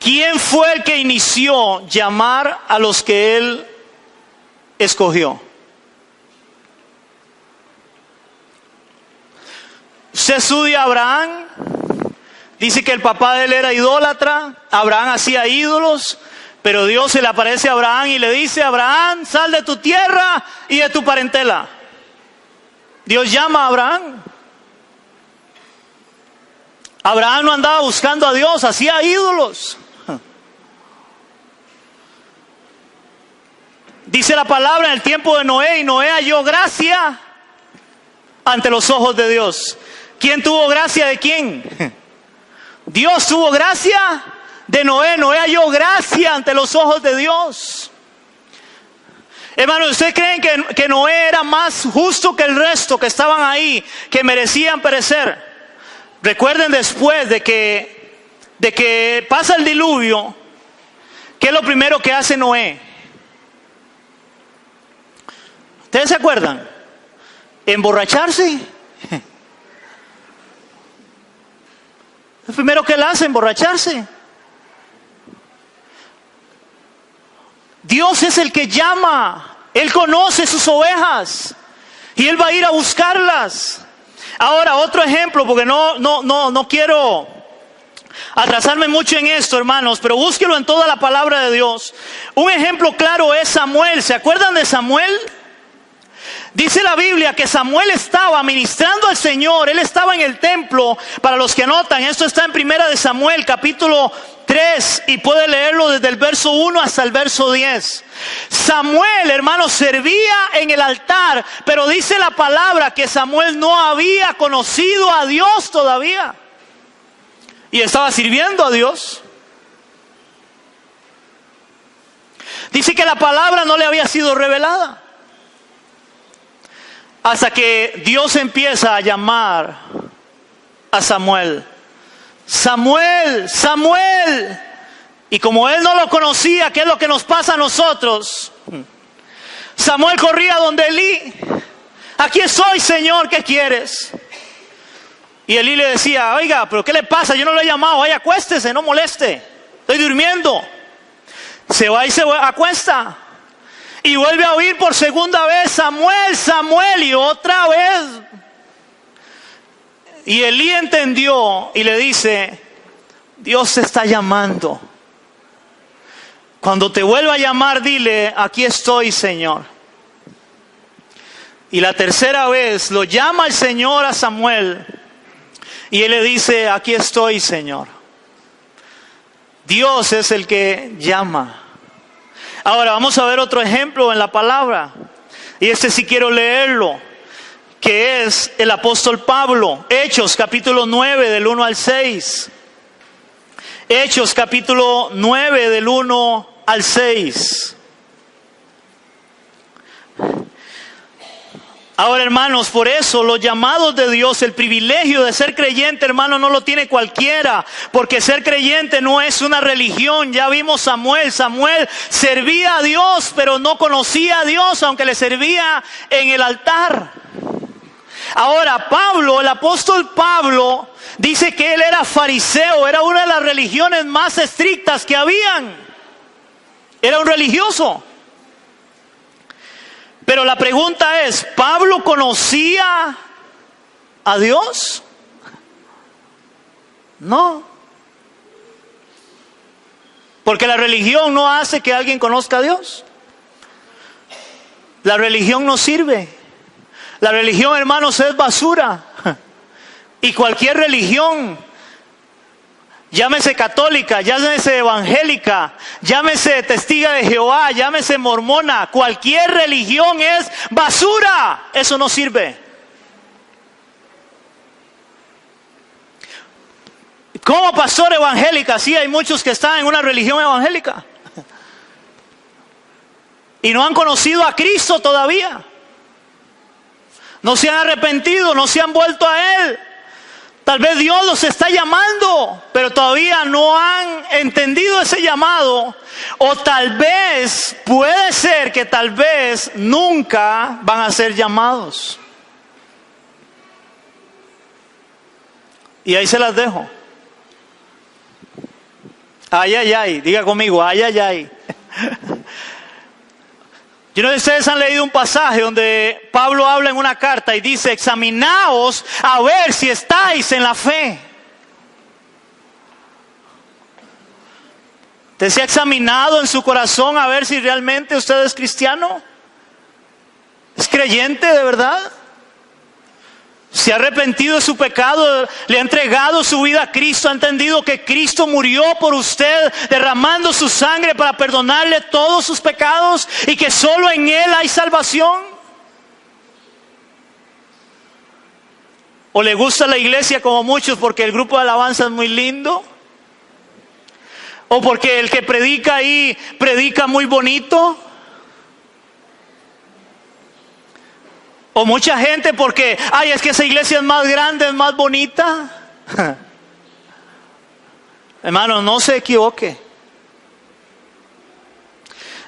¿Quién fue el que inició llamar a los que Él escogió? Usted estudia a Abraham, dice que el papá de él era idólatra, Abraham hacía ídolos, pero Dios se le aparece a Abraham y le dice: Abraham, sal de tu tierra y de tu parentela. Dios llama a Abraham. Abraham no andaba buscando a Dios, hacía ídolos. Dice la palabra en el tiempo de Noé, y Noé halló gracia ante los ojos de Dios. ¿Quién tuvo gracia de quién? Dios tuvo gracia de Noé. Noé halló gracia ante los ojos de Dios. Hermanos, ¿ustedes creen que Noé era más justo que el resto que estaban ahí, que merecían perecer? Recuerden, después de que pasa el diluvio, ¿qué es lo primero que hace Noé? ¿Ustedes se acuerdan? ¿Emborracharse? Lo primero que él hace, emborracharse. Dios es el que llama. Él conoce sus ovejas y Él va a ir a buscarlas. Ahora, otro ejemplo, porque no quiero atrasarme mucho en esto, hermanos, pero búsquelo en toda la palabra de Dios. Un ejemplo claro es Samuel. ¿Se acuerdan de Samuel? Dice la Biblia que Samuel estaba ministrando al Señor. Él estaba en el templo. Para los que anotan, esto está en Primera de Samuel, capítulo 3, y puede leerlo desde el verso 1 hasta el verso 10. Samuel, hermano, servía en el altar, pero dice la palabra que Samuel no había conocido a Dios todavía. Y estaba sirviendo a Dios. Dice que la palabra no le había sido revelada. Hasta que Dios empieza a llamar a Samuel. Samuel, Samuel. Y como él no lo conocía, ¿qué es lo que nos pasa a nosotros? Samuel corría donde Elí. Aquí estoy, Señor, ¿qué quieres? Y Elí le decía: oiga, ¿pero qué le pasa? Yo no lo he llamado, vaya, acuéstese, no moleste. Estoy durmiendo. Se va y se acuesta. Y vuelve a oír por segunda vez: Samuel, Samuel, y otra vez. Y Elí entendió y le dice: Dios te está llamando. Cuando te vuelva a llamar, dile: aquí estoy, Señor. Y la tercera vez lo llama el Señor a Samuel y él le dice: aquí estoy, Señor. Dios es el que llama. Ahora vamos a ver otro ejemplo en la palabra, y este sí quiero leerlo, que es el apóstol Pablo. Hechos capítulo 9 del 1 al 6. Hechos capítulo 9 del 1 al 6. Ahora, hermanos, por eso los llamados de Dios, el privilegio de ser creyente, hermano, no lo tiene cualquiera, porque ser creyente no es una religión. Ya vimos Samuel servía a Dios, pero no conocía a Dios, aunque le servía en el altar. Ahora, Pablo, el apóstol Pablo, dice que él era fariseo, era una de las religiones más estrictas que habían. Era un religioso. Pero la pregunta es, ¿Pablo conocía a Dios? No. Porque la religión no hace que alguien conozca a Dios. La religión no sirve. La religión, hermanos, es basura. Y cualquier religión, llámese católica, llámese evangélica, llámese testiga de Jehová, llámese mormona, cualquier religión es basura. Eso no sirve. Como pastor evangélica, sí, hay muchos que están en una religión evangélica y no han conocido a Cristo todavía. No se han arrepentido, no se han vuelto a Él. Tal vez Dios los está llamando, pero todavía no han entendido ese llamado. O tal vez, puede ser que tal vez nunca van a ser llamados. Y ahí se las dejo. Ay, ay, ay, diga conmigo, ay, ay, ay. Yo no sé si ustedes han leído un pasaje donde Pablo habla en una carta y dice, examinaos a ver si estáis en la fe. ¿Usted se ha examinado en su corazón a ver si realmente usted es cristiano? ¿Es creyente de verdad? ¿Se ha arrepentido de su pecado? ¿Le ha entregado su vida a Cristo? ¿Ha entendido que Cristo murió por usted, derramando su sangre para perdonarle todos sus pecados y que solo en Él hay salvación? ¿O le gusta la iglesia como muchos porque el grupo de alabanza es muy lindo? ¿O porque el que predica ahí predica muy bonito? O mucha gente porque, ay, es que esa iglesia es más grande, es más bonita. Hermano, no se equivoque.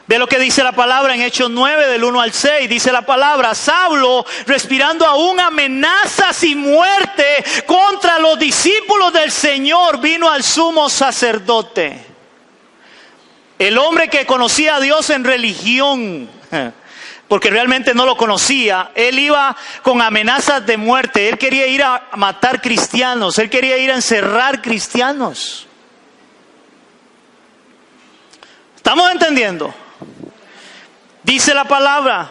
Ve lo que dice la palabra en Hechos 9, del 1 al 6. Dice la palabra, Saulo, respirando aún amenazas y muerte contra los discípulos del Señor, vino al sumo sacerdote. El hombre que conocía a Dios en religión, porque realmente no lo conocía, él iba con amenazas de muerte. Él quería ir a matar cristianos, él quería ir a encerrar cristianos. ¿Estamos entendiendo? Dice la palabra,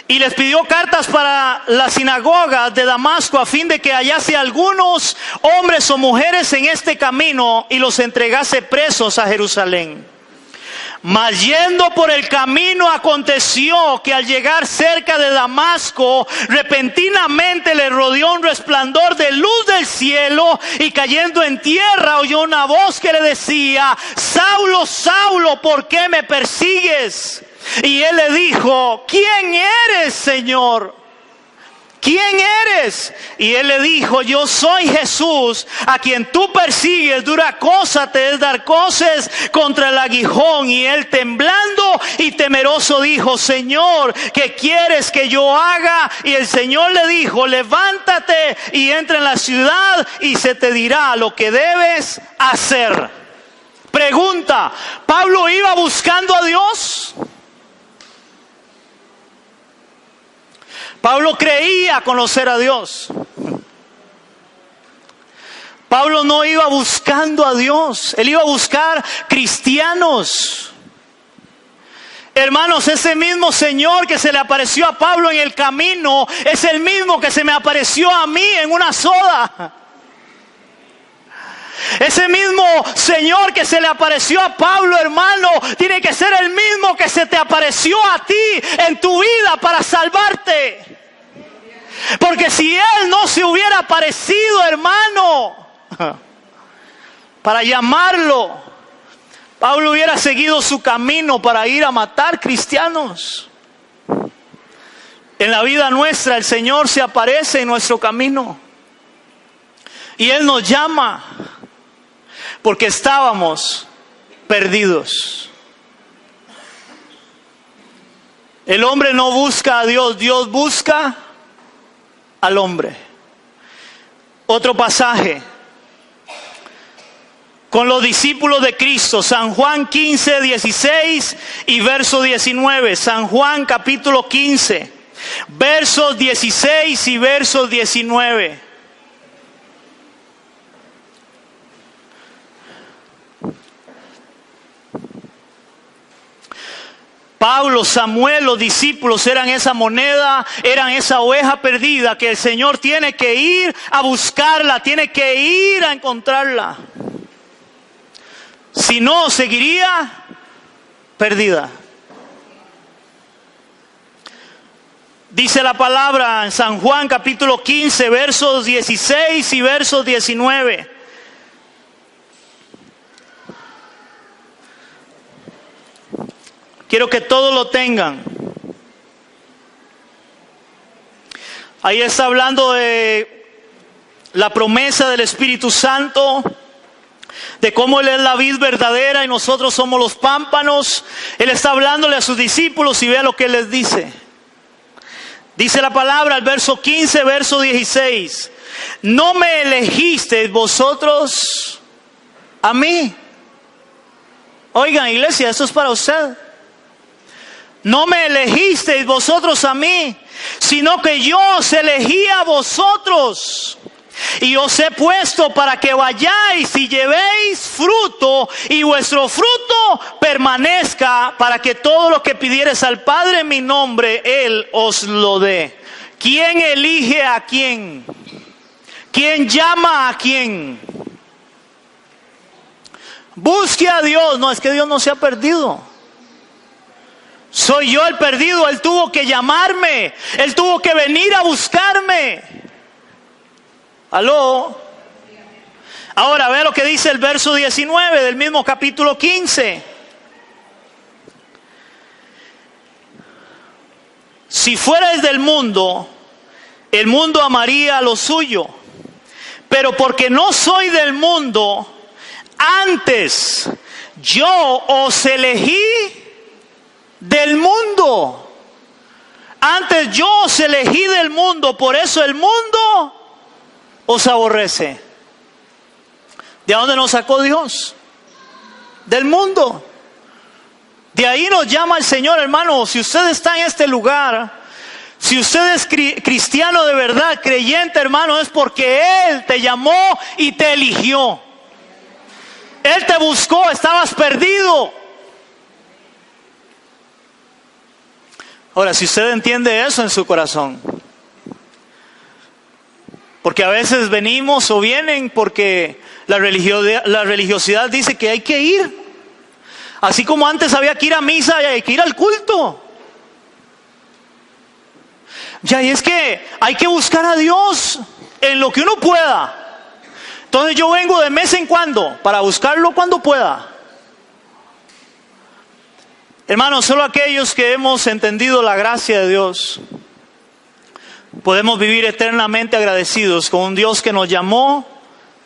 y les pidió cartas para las sinagogas de Damasco a fin de que hallase algunos hombres o mujeres en este camino y los entregase presos a Jerusalén. Mas yendo por el camino aconteció que al llegar cerca de Damasco, repentinamente le rodeó un resplandor de luz del cielo, y cayendo en tierra oyó una voz que le decía, Saulo, Saulo, ¿por qué me persigues? Y él le dijo, ¿quién eres, Señor? ¿Quién eres? Y él le dijo, yo soy Jesús, a quien tú persigues. Dura cosa te es dar coces contra el aguijón. Y él, temblando y temeroso, dijo, Señor, ¿qué quieres que yo haga? Y el Señor le dijo, levántate y entra en la ciudad y se te dirá lo que debes hacer. Pregunta, ¿Pablo iba buscando a Dios? Pablo creía conocer a Dios. Pablo no iba buscando a Dios, él iba a buscar cristianos. Hermanos, ese mismo Señor que se le apareció a Pablo en el camino es el mismo que se me apareció a mí en una soda. Ese mismo Señor que se le apareció a Pablo, hermano, tiene que ser el mismo que se te apareció a ti en tu vida para salvarte. Porque si Él no se hubiera aparecido, hermano, para llamarlo, Pablo hubiera seguido su camino para ir a matar cristianos. En la vida nuestra el Señor se aparece en nuestro camino. Y Él nos llama porque estábamos perdidos. El hombre no busca a Dios, Dios busca al hombre. Otro pasaje con los discípulos de Cristo, San Juan 15, 16 y verso 19. San Juan capítulo 15, versos 16 y versos 19. Pablo, Samuel, los discípulos eran esa moneda, eran esa oveja perdida que el Señor tiene que ir a buscarla, tiene que ir a encontrarla. Si no, seguiría perdida. Dice la palabra en San Juan capítulo 15, versos 16 y versos 19. Quiero que todos lo tengan. Ahí está hablando de la promesa del Espíritu Santo, de cómo Él es la vid verdadera y nosotros somos los pámpanos. Él está hablándole a sus discípulos y vea lo que Él les dice. Dice la palabra, el verso 15, verso 16. No me elegisteis vosotros a mí. Oigan, iglesia, esto es para usted. No me elegisteis vosotros a mí, sino que yo os elegí a vosotros. Y os he puesto para que vayáis y llevéis fruto, y vuestro fruto permanezca, para que todo lo que pidiereis al Padre en mi nombre, Él os lo dé. ¿Quién elige a quién? ¿Quién llama a quién? Busque a Dios. No, es que Dios no se ha perdido. Soy yo el perdido. Él tuvo que llamarme. Él tuvo que venir a buscarme. ¿Aló? Ahora ve lo que dice el verso 19 del mismo capítulo 15. Si fuerais del mundo, el mundo amaría lo suyo. Pero porque no soy del mundo, antes yo os elegí del mundo. Antes yo os elegí del mundo, por eso el mundo os aborrece. ¿De dónde nos sacó Dios? Del mundo. De ahí nos llama el Señor, hermano. Si usted está en este lugar, si usted es cristiano de verdad, creyente, hermano, es porque Él te llamó y te eligió. Él te buscó, estabas perdido. Ahora, si usted entiende eso en su corazón, porque a veces venimos o vienen porque la religiosidad dice que hay que ir. Así como antes había que ir a misa y hay que ir al culto. Ya, y es que hay que buscar a Dios en lo que uno pueda. Entonces yo vengo de vez en cuando para buscarlo cuando pueda. Hermanos, solo aquellos que hemos entendido la gracia de Dios podemos vivir eternamente agradecidos con un Dios que nos llamó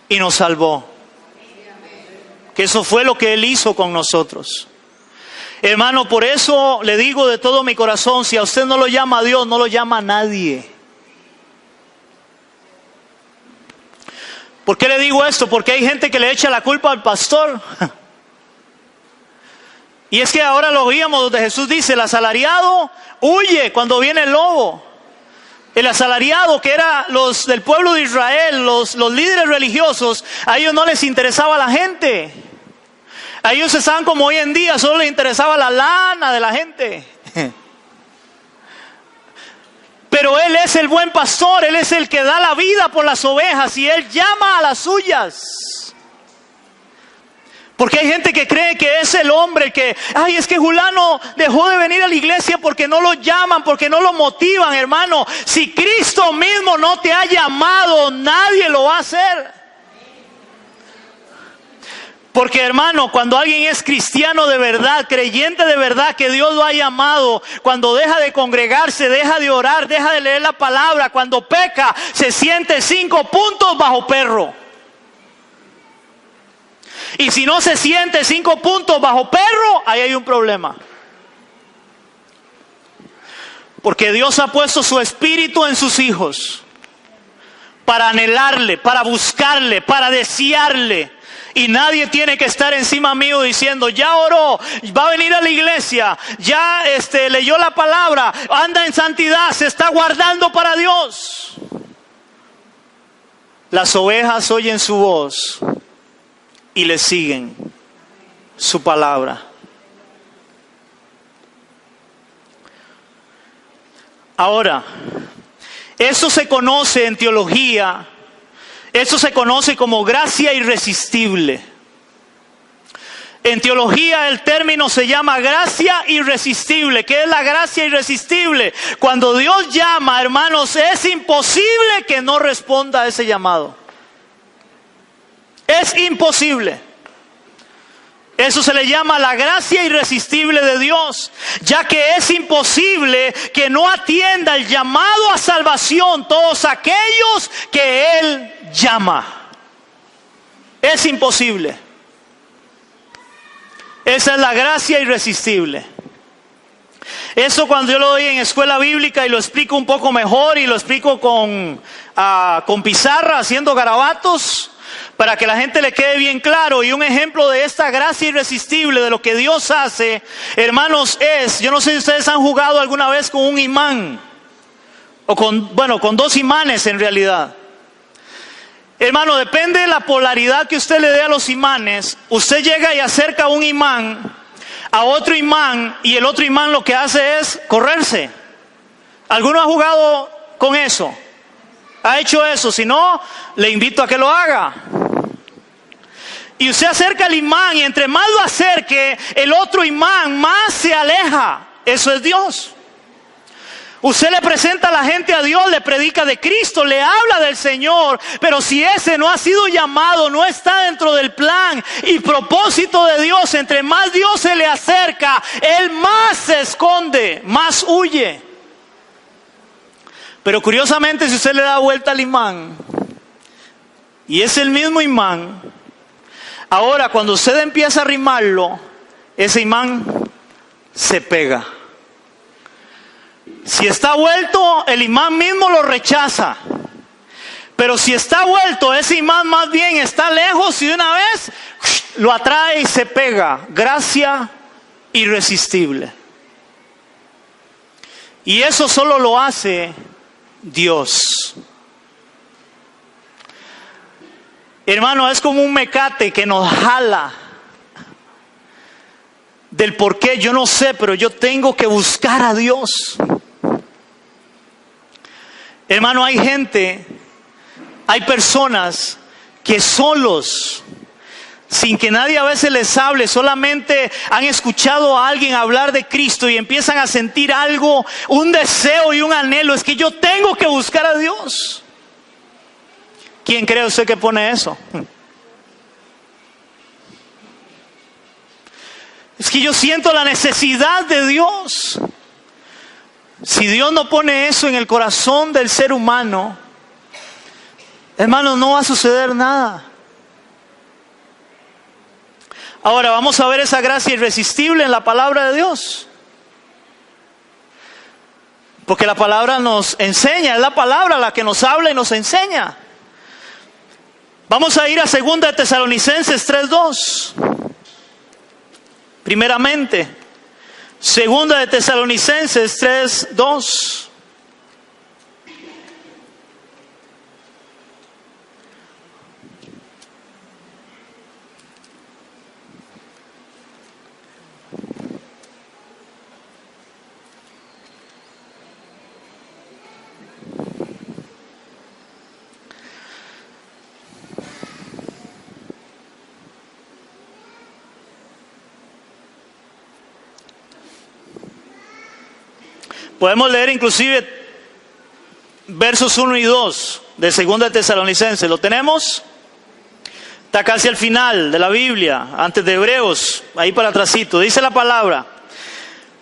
y nos salvó. Que eso fue lo que Él hizo con nosotros. Hermano, por eso le digo de todo mi corazón, si a usted no lo llama a Dios, no lo llama a nadie. ¿Por qué le digo esto? Porque hay gente que le echa la culpa al pastor. Y es que ahora lo oíamos donde Jesús dice, el asalariado huye cuando viene el lobo. El asalariado, que era los del pueblo de Israel, los líderes religiosos, a ellos no les interesaba la gente. A ellos estaban como hoy en día, solo les interesaba la lana de la gente. Pero Él es el buen pastor, Él es el que da la vida por las ovejas y Él llama a las suyas. Porque hay gente que cree que es el hombre que, ay, es que Julano dejó de venir a la iglesia porque no lo llaman, porque no lo motivan, hermano. Si Cristo mismo no te ha llamado, nadie lo va a hacer. Porque hermano, cuando alguien es cristiano de verdad, creyente de verdad, que Dios lo ha llamado, cuando deja de congregarse, deja de orar, deja de leer la palabra, cuando peca, se siente 5 puntos bajo perro. Y si no se siente 5 puntos bajo perro, ahí hay un problema. Porque Dios ha puesto su espíritu en sus hijos para anhelarle, para buscarle, para desearle. Y nadie tiene que estar encima mío diciendo, ya oró, va a venir a la iglesia, ya leyó la palabra, anda en santidad, se está guardando para Dios. Las ovejas oyen su voz y le siguen su palabra. Ahora, eso se conoce en teología, eso se conoce como gracia irresistible. En teología el término se llama gracia irresistible. ¿Qué es la gracia irresistible? Cuando Dios llama, hermanos, es imposible que no responda a ese llamado. Es imposible. Eso se le llama la gracia irresistible de Dios, ya que es imposible que no atienda el llamado a salvación todos aquellos que Él llama. Es imposible. Esa es la gracia irresistible. Eso cuando yo lo doy en escuela bíblica y lo explico un poco mejor y lo explico con pizarra, haciendo garabatos, para que la gente le quede bien claro. Y un ejemplo de esta gracia irresistible, de lo que Dios hace, hermanos, es, yo no sé si ustedes han jugado alguna vez con un imán, o con 2 imanes en realidad. Hermano, depende de la polaridad que usted le dé a los imanes. Usted llega y acerca un imán a otro imán y el otro imán lo que hace es correrse. ¿Alguno ha jugado con eso? ¿Ha hecho eso? Si no, le invito a que lo haga. Y usted acerca el imán y entre más lo acerque, el otro imán más se aleja. Eso es Dios. Usted le presenta a la gente a Dios, le predica de Cristo, le habla del Señor, pero si ese no ha sido llamado, no está dentro del plan y propósito de Dios, entre más Dios se le acerca, Él más se esconde, más huye. Pero curiosamente, si usted le da vuelta al imán, y es el mismo imán, ahora cuando usted empieza a arrimarlo, ese imán se pega. Si está vuelto, el imán mismo lo rechaza. Pero si está vuelto, ese imán más bien está lejos y de una vez lo atrae y se pega. Gracia irresistible. Y eso solo lo hace Dios. Hermano, es como un mecate que nos jala. Del por qué, yo no sé, pero yo tengo que buscar a Dios. Hermano, hay gente, hay personas que solos, sin que nadie a veces les hable, solamente han escuchado a alguien hablar de Cristo y empiezan a sentir algo, un deseo y un anhelo. Es que yo tengo que buscar a Dios. ¿Quién cree usted que pone eso? Es que yo siento la necesidad de Dios. Si Dios no pone eso en el corazón del ser humano, hermano, no va a suceder nada. Ahora vamos a ver esa gracia irresistible en la palabra de Dios. Porque la palabra nos enseña, es la palabra la que nos habla y nos enseña. Vamos a ir a 2 de Tesalonicenses 3:2. Primeramente, 2 de Tesalonicenses 3:2. Podemos leer inclusive versos 1 y 2 de 2 de Tesalonicenses. ¿Lo tenemos? Está casi al final de la Biblia, antes de Hebreos, ahí para atrásito. Dice la palabra: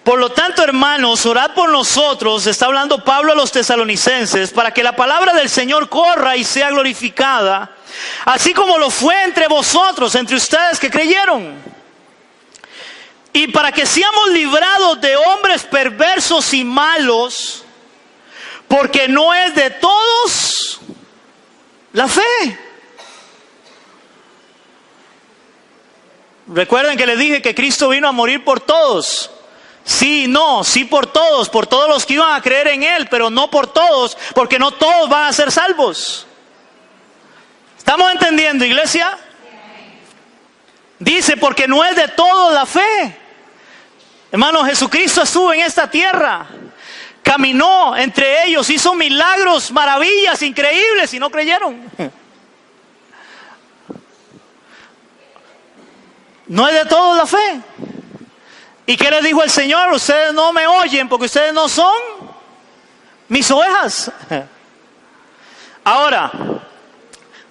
por lo tanto, hermanos, orad por nosotros, está hablando Pablo a los tesalonicenses, para que la palabra del Señor corra y sea glorificada, así como lo fue entre vosotros, entre ustedes que creyeron. Y para que seamos librados de hombres perversos y malos, porque no es de todos la fe. Recuerden que les dije que Cristo vino a morir por todos. Sí, no, sí por todos los que iban a creer en Él, pero no por todos, porque no todos van a ser salvos. ¿Estamos entendiendo, iglesia? Dice, porque no es de todos la fe. Hermano, Jesucristo estuvo en esta tierra, caminó entre ellos, hizo milagros, maravillas increíbles y no creyeron. No es de todos la fe. ¿Y qué les dijo el Señor? Ustedes no me oyen porque ustedes no son mis ovejas. Ahora,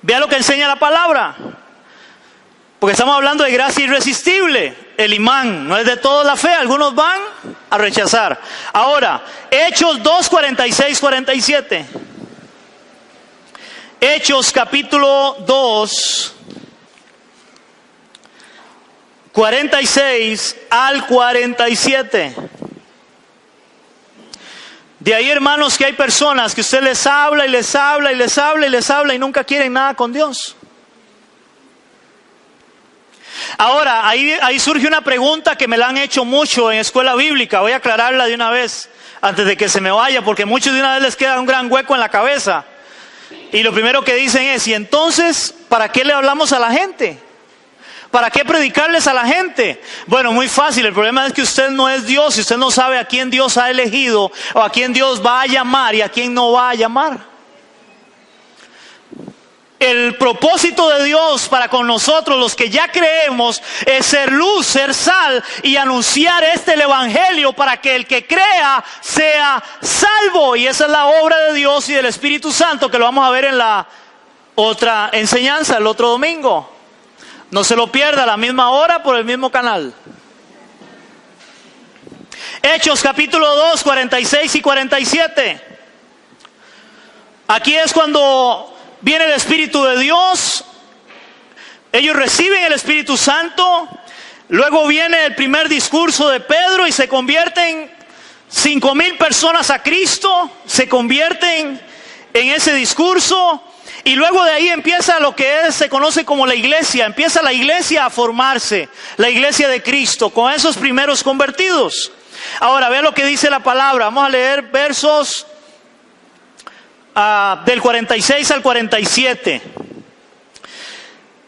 vea lo que enseña la palabra. Porque estamos hablando de gracia irresistible. El imán no es de toda la fe. Algunos van a rechazar. Ahora, Hechos 2, 46, 47. Hechos capítulo 2, 46 al 47. De ahí, hermanos, que hay personas que usted les habla y les habla y les habla y les habla y nunca quieren nada con Dios. Ahora, ahí surge una pregunta que me la han hecho mucho en escuela bíblica. Voy a aclararla de una vez antes de que se me vaya, porque muchos de una vez les queda un gran hueco en la cabeza. Y lo primero que dicen es: ¿y entonces para qué le hablamos a la gente? ¿Para qué predicarles a la gente? Bueno, muy fácil. El problema es que usted no es Dios y usted no sabe a quién Dios ha elegido o a quién Dios va a llamar y a quién no va a llamar. El propósito de Dios para con nosotros, los que ya creemos, es ser luz, ser sal y anunciar el evangelio para que el que crea sea salvo. Y esa es la obra de Dios y del Espíritu Santo, que lo vamos a ver en la otra enseñanza, el otro domingo. No se lo pierda, a la misma hora por el mismo canal. Hechos capítulo 2, 46 y 47. Aquí es cuando viene el Espíritu de Dios. Ellos reciben el Espíritu Santo. Luego viene el primer discurso de Pedro y se convierten 5,000 personas a Cristo. Se convierten en ese discurso. Y luego de ahí empieza lo que se conoce como la iglesia. Empieza la iglesia a formarse, la iglesia de Cristo, con esos primeros convertidos. Ahora, vean lo que dice la palabra. Vamos a leer versos del 46 al 47.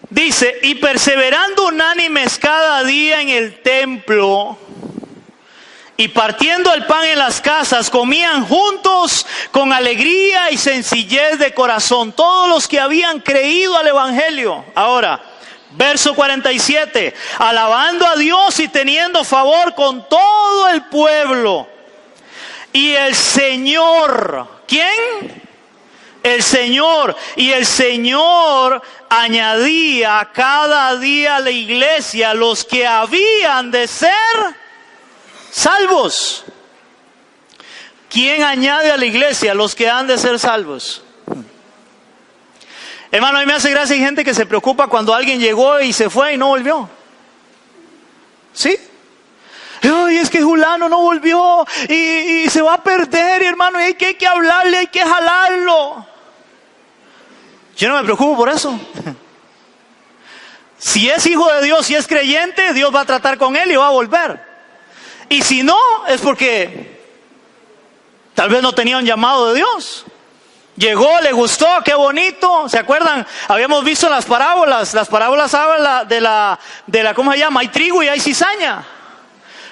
Dice: y perseverando unánimes cada día en el templo, y partiendo el pan en las casas, comían juntos con alegría y sencillez de corazón todos los que habían creído al evangelio. Ahora, verso 47. Alabando a Dios y teniendo favor con todo el pueblo. Y el Señor, ¿quién? El Señor. Y el Señor añadía cada día a la iglesia los que habían de ser salvos. ¿Quién añade a la iglesia? Los que han de ser salvos. Hermano, a mí me hace gracia, hay gente que se preocupa cuando alguien llegó y se fue y no volvió. ¿Sí? Ay, es que Julano no volvió y se va a perder, hermano, y hay que hablarle, hay que jalarlo. Yo no me preocupo por eso. Si es hijo de Dios, si es creyente, Dios va a tratar con él y va a volver. Y si no, es porque tal vez no tenía un llamado de Dios. Llegó, le gustó, qué bonito. ¿Se acuerdan? Habíamos visto las parábolas. Las parábolas hablan de la, ¿cómo se llama? Hay trigo y hay cizaña.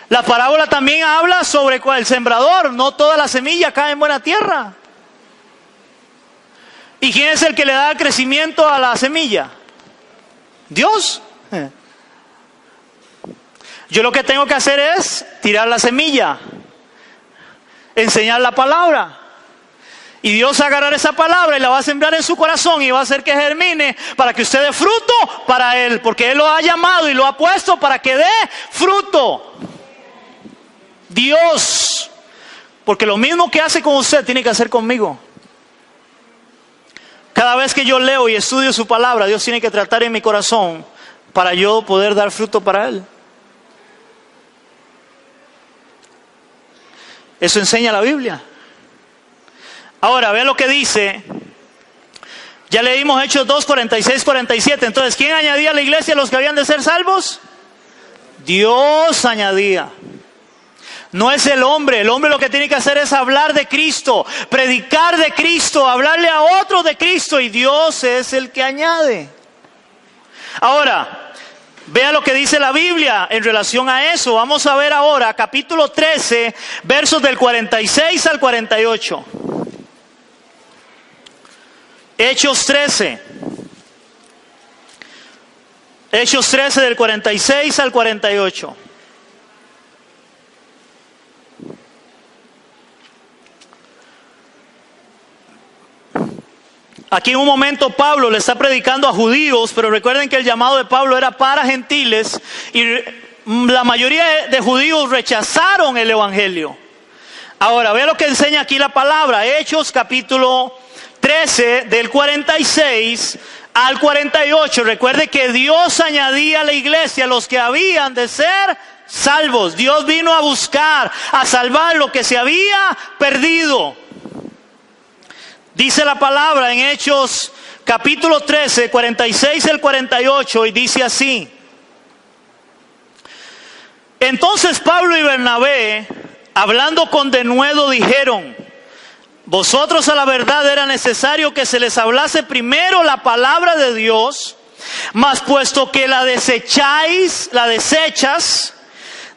La parábola también habla sobre el sembrador. No toda la semilla cae en buena tierra. ¿Y quién es el que le da crecimiento a la semilla? Dios. Yo lo que tengo que hacer es tirar la semilla, enseñar la palabra. Y Dios va a agarrar esa palabra y la va a sembrar en su corazón y va a hacer que germine para que usted dé fruto para Él. Porque Él lo ha llamado y lo ha puesto para que dé fruto. Dios. Porque lo mismo que hace con usted tiene que hacer conmigo. Cada vez que yo leo y estudio su palabra, Dios tiene que tratar en mi corazón para yo poder dar fruto para Él. Eso enseña la Biblia. Ahora, vean lo que dice. Ya leímos Hechos 2, 46, 47. Entonces, ¿quién añadía a la iglesia a los que habían de ser salvos? Dios añadía. No es el hombre. El hombre lo que tiene que hacer es hablar de Cristo, predicar de Cristo, hablarle a otro de Cristo. Y Dios es el que añade. Ahora, vea lo que dice la Biblia en relación a eso. Vamos a ver ahora capítulo 13, versos del 46 al 48. Hechos 13. Hechos 13 del 46 al 48. Aquí en un momento Pablo le está predicando a judíos, pero recuerden que el llamado de Pablo era para gentiles y la mayoría de judíos rechazaron el evangelio. Ahora, vea lo que enseña aquí la palabra. Hechos capítulo 13 del 46 al 48. Recuerde que Dios añadía a la iglesia a los que habían de ser salvos. Dios vino a buscar, a salvar lo que se había perdido. Dice la palabra en Hechos capítulo 13, 46 al 48 y dice así. Entonces Pablo y Bernabé, hablando con denuedo, dijeron: vosotros a la verdad era necesario que se les hablase primero la palabra de Dios, mas puesto que la desechas,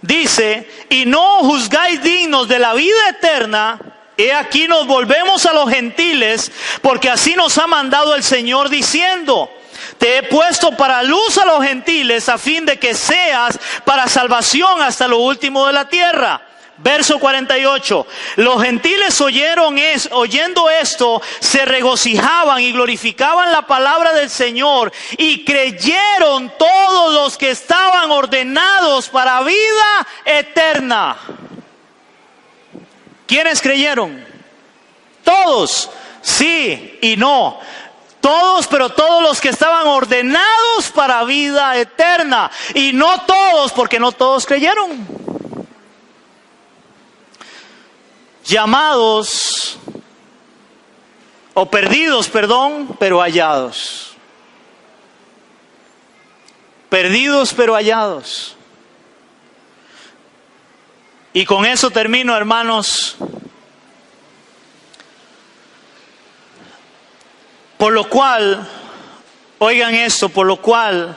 dice, y no juzgáis dignos de la vida eterna, he aquí nos volvemos a los gentiles, porque así nos ha mandado el Señor diciendo: te he puesto para luz a los gentiles, a fin de que seas para salvación hasta lo último de la tierra. Verso 48. Los gentiles oyendo esto, se regocijaban y glorificaban la palabra del Señor, y creyeron todos los que estaban ordenados para vida eterna. ¿Quiénes creyeron? Todos. Sí y no. Todos, pero todos los que estaban ordenados para vida eterna. Y no todos, porque no todos creyeron. Llamados, o perdidos, perdón, pero hallados. Perdidos, pero hallados. Y con eso termino, hermanos. Por lo cual, oigan esto, por lo cual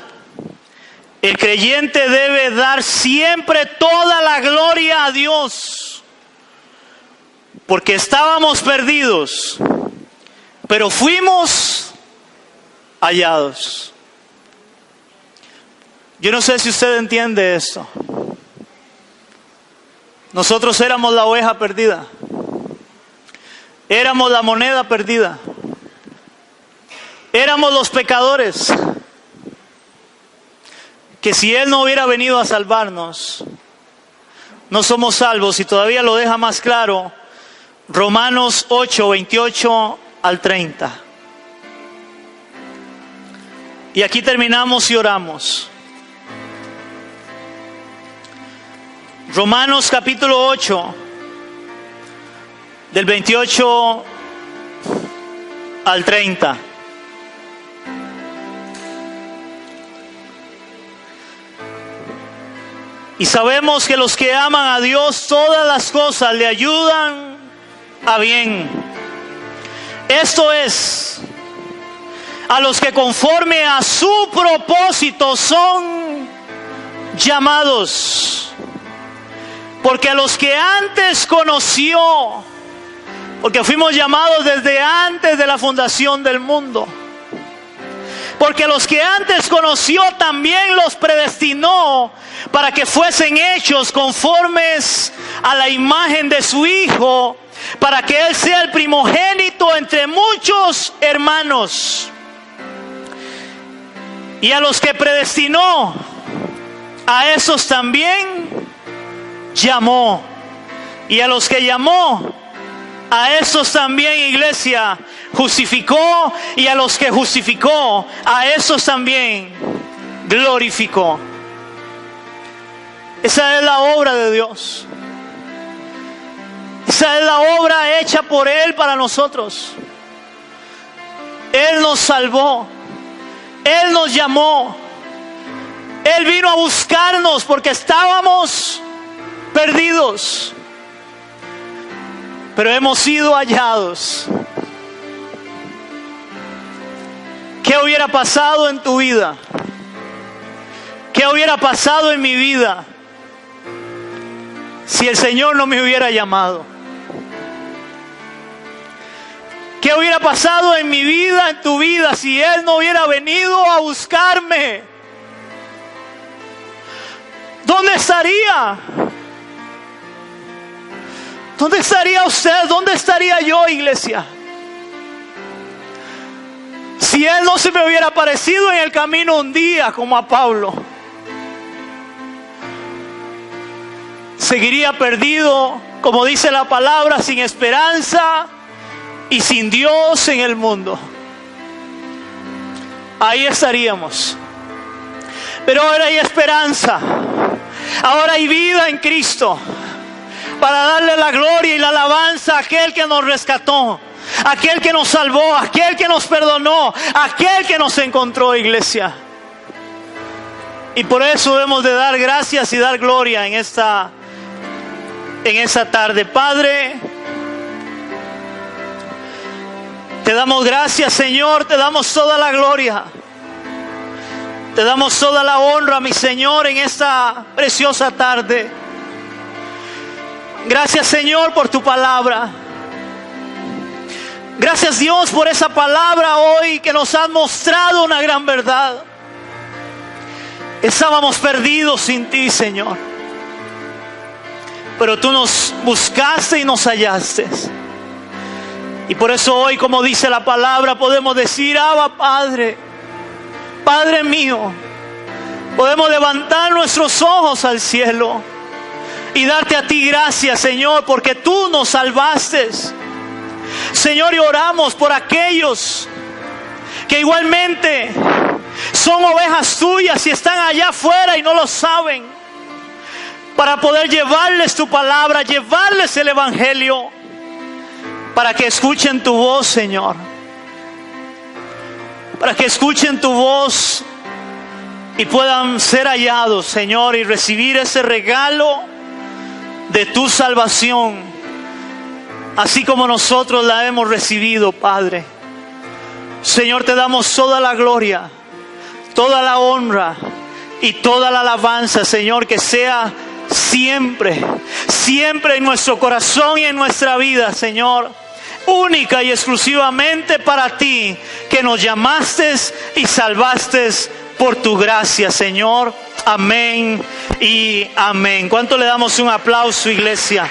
el creyente debe dar siempre toda la gloria a Dios. Porque estábamos perdidos, pero fuimos hallados. Yo no sé si usted entiende esto. Nosotros éramos la oveja perdida. Éramos la moneda perdida. Éramos los pecadores. Que si Él no hubiera venido a salvarnos, no somos salvos. Y todavía lo deja más claro Romanos 8, 28 al 30. Y aquí terminamos y oramos. Romanos capítulo 8, del 28 al 30. Y sabemos que los que aman a Dios, todas las cosas le ayudan a bien. Esto es, a los que conforme a su propósito son llamados. Porque a los que antes conoció, porque fuimos llamados desde antes de la fundación del mundo, Porque los que antes conoció también los predestinó para que fuesen hechos conformes a la imagen de su Hijo, para que Él sea el primogénito entre muchos hermanos. Y a los que predestinó, a esos también llamó. Y a los que llamó, a esos también, iglesia, justificó. Y a los que justificó, a esos también glorificó. Esa es la obra de Dios. Esa es la obra hecha por Él para nosotros. Él nos salvó. Él nos llamó. Él vino a buscarnos porque estábamos perdidos. Pero hemos sido hallados. ¿Qué hubiera pasado en tu vida? ¿Qué hubiera pasado en mi vida si el Señor no me hubiera llamado? ¿Qué hubiera pasado en mi vida, en tu vida, si Él no hubiera venido a buscarme? ¿Dónde estaría? ¿Dónde estaría usted? ¿Dónde estaría yo, iglesia? Si Él no se me hubiera aparecido en el camino un día como a Pablo, seguiría perdido, como dice la palabra, sin esperanza y sin Dios en el mundo. Ahí estaríamos. Pero ahora hay esperanza. Ahora hay vida en Cristo para darle la gloria y la alabanza a aquel que nos rescató, aquel que nos salvó, aquel que nos perdonó, aquel que nos encontró, iglesia. Y por eso debemos de dar gracias y dar gloria en esta tarde. Padre, te damos gracias, Señor, te damos toda la gloria. Te damos toda la honra, mi Señor, en esta preciosa tarde. Gracias, Señor, por tu palabra. Gracias, Dios, por esa palabra hoy que nos has mostrado una gran verdad. Estábamos perdidos sin ti, Señor. Pero tú nos buscaste y nos hallaste. Y por eso hoy, como dice la palabra, podemos decir: Abba, Padre, Padre mío. Podemos levantar nuestros ojos al cielo y darte a ti gracias, Señor, porque tú nos salvaste. Señor, y oramos por aquellos que igualmente son ovejas tuyas y están allá afuera y no lo saben, para poder llevarles tu palabra, llevarles el evangelio, para que escuchen tu voz, Señor. Para que escuchen tu voz y puedan ser hallados, Señor, y recibir ese regalo de tu salvación, así como nosotros la hemos recibido, Padre. Señor, te damos toda la gloria, toda la honra y toda la alabanza, Señor, que sea siempre, siempre en nuestro corazón y en nuestra vida, Señor, única y exclusivamente para ti, que nos llamaste y salvaste por tu gracia, Señor. Amén y amén. ¿Cuánto le damos un aplauso, iglesia?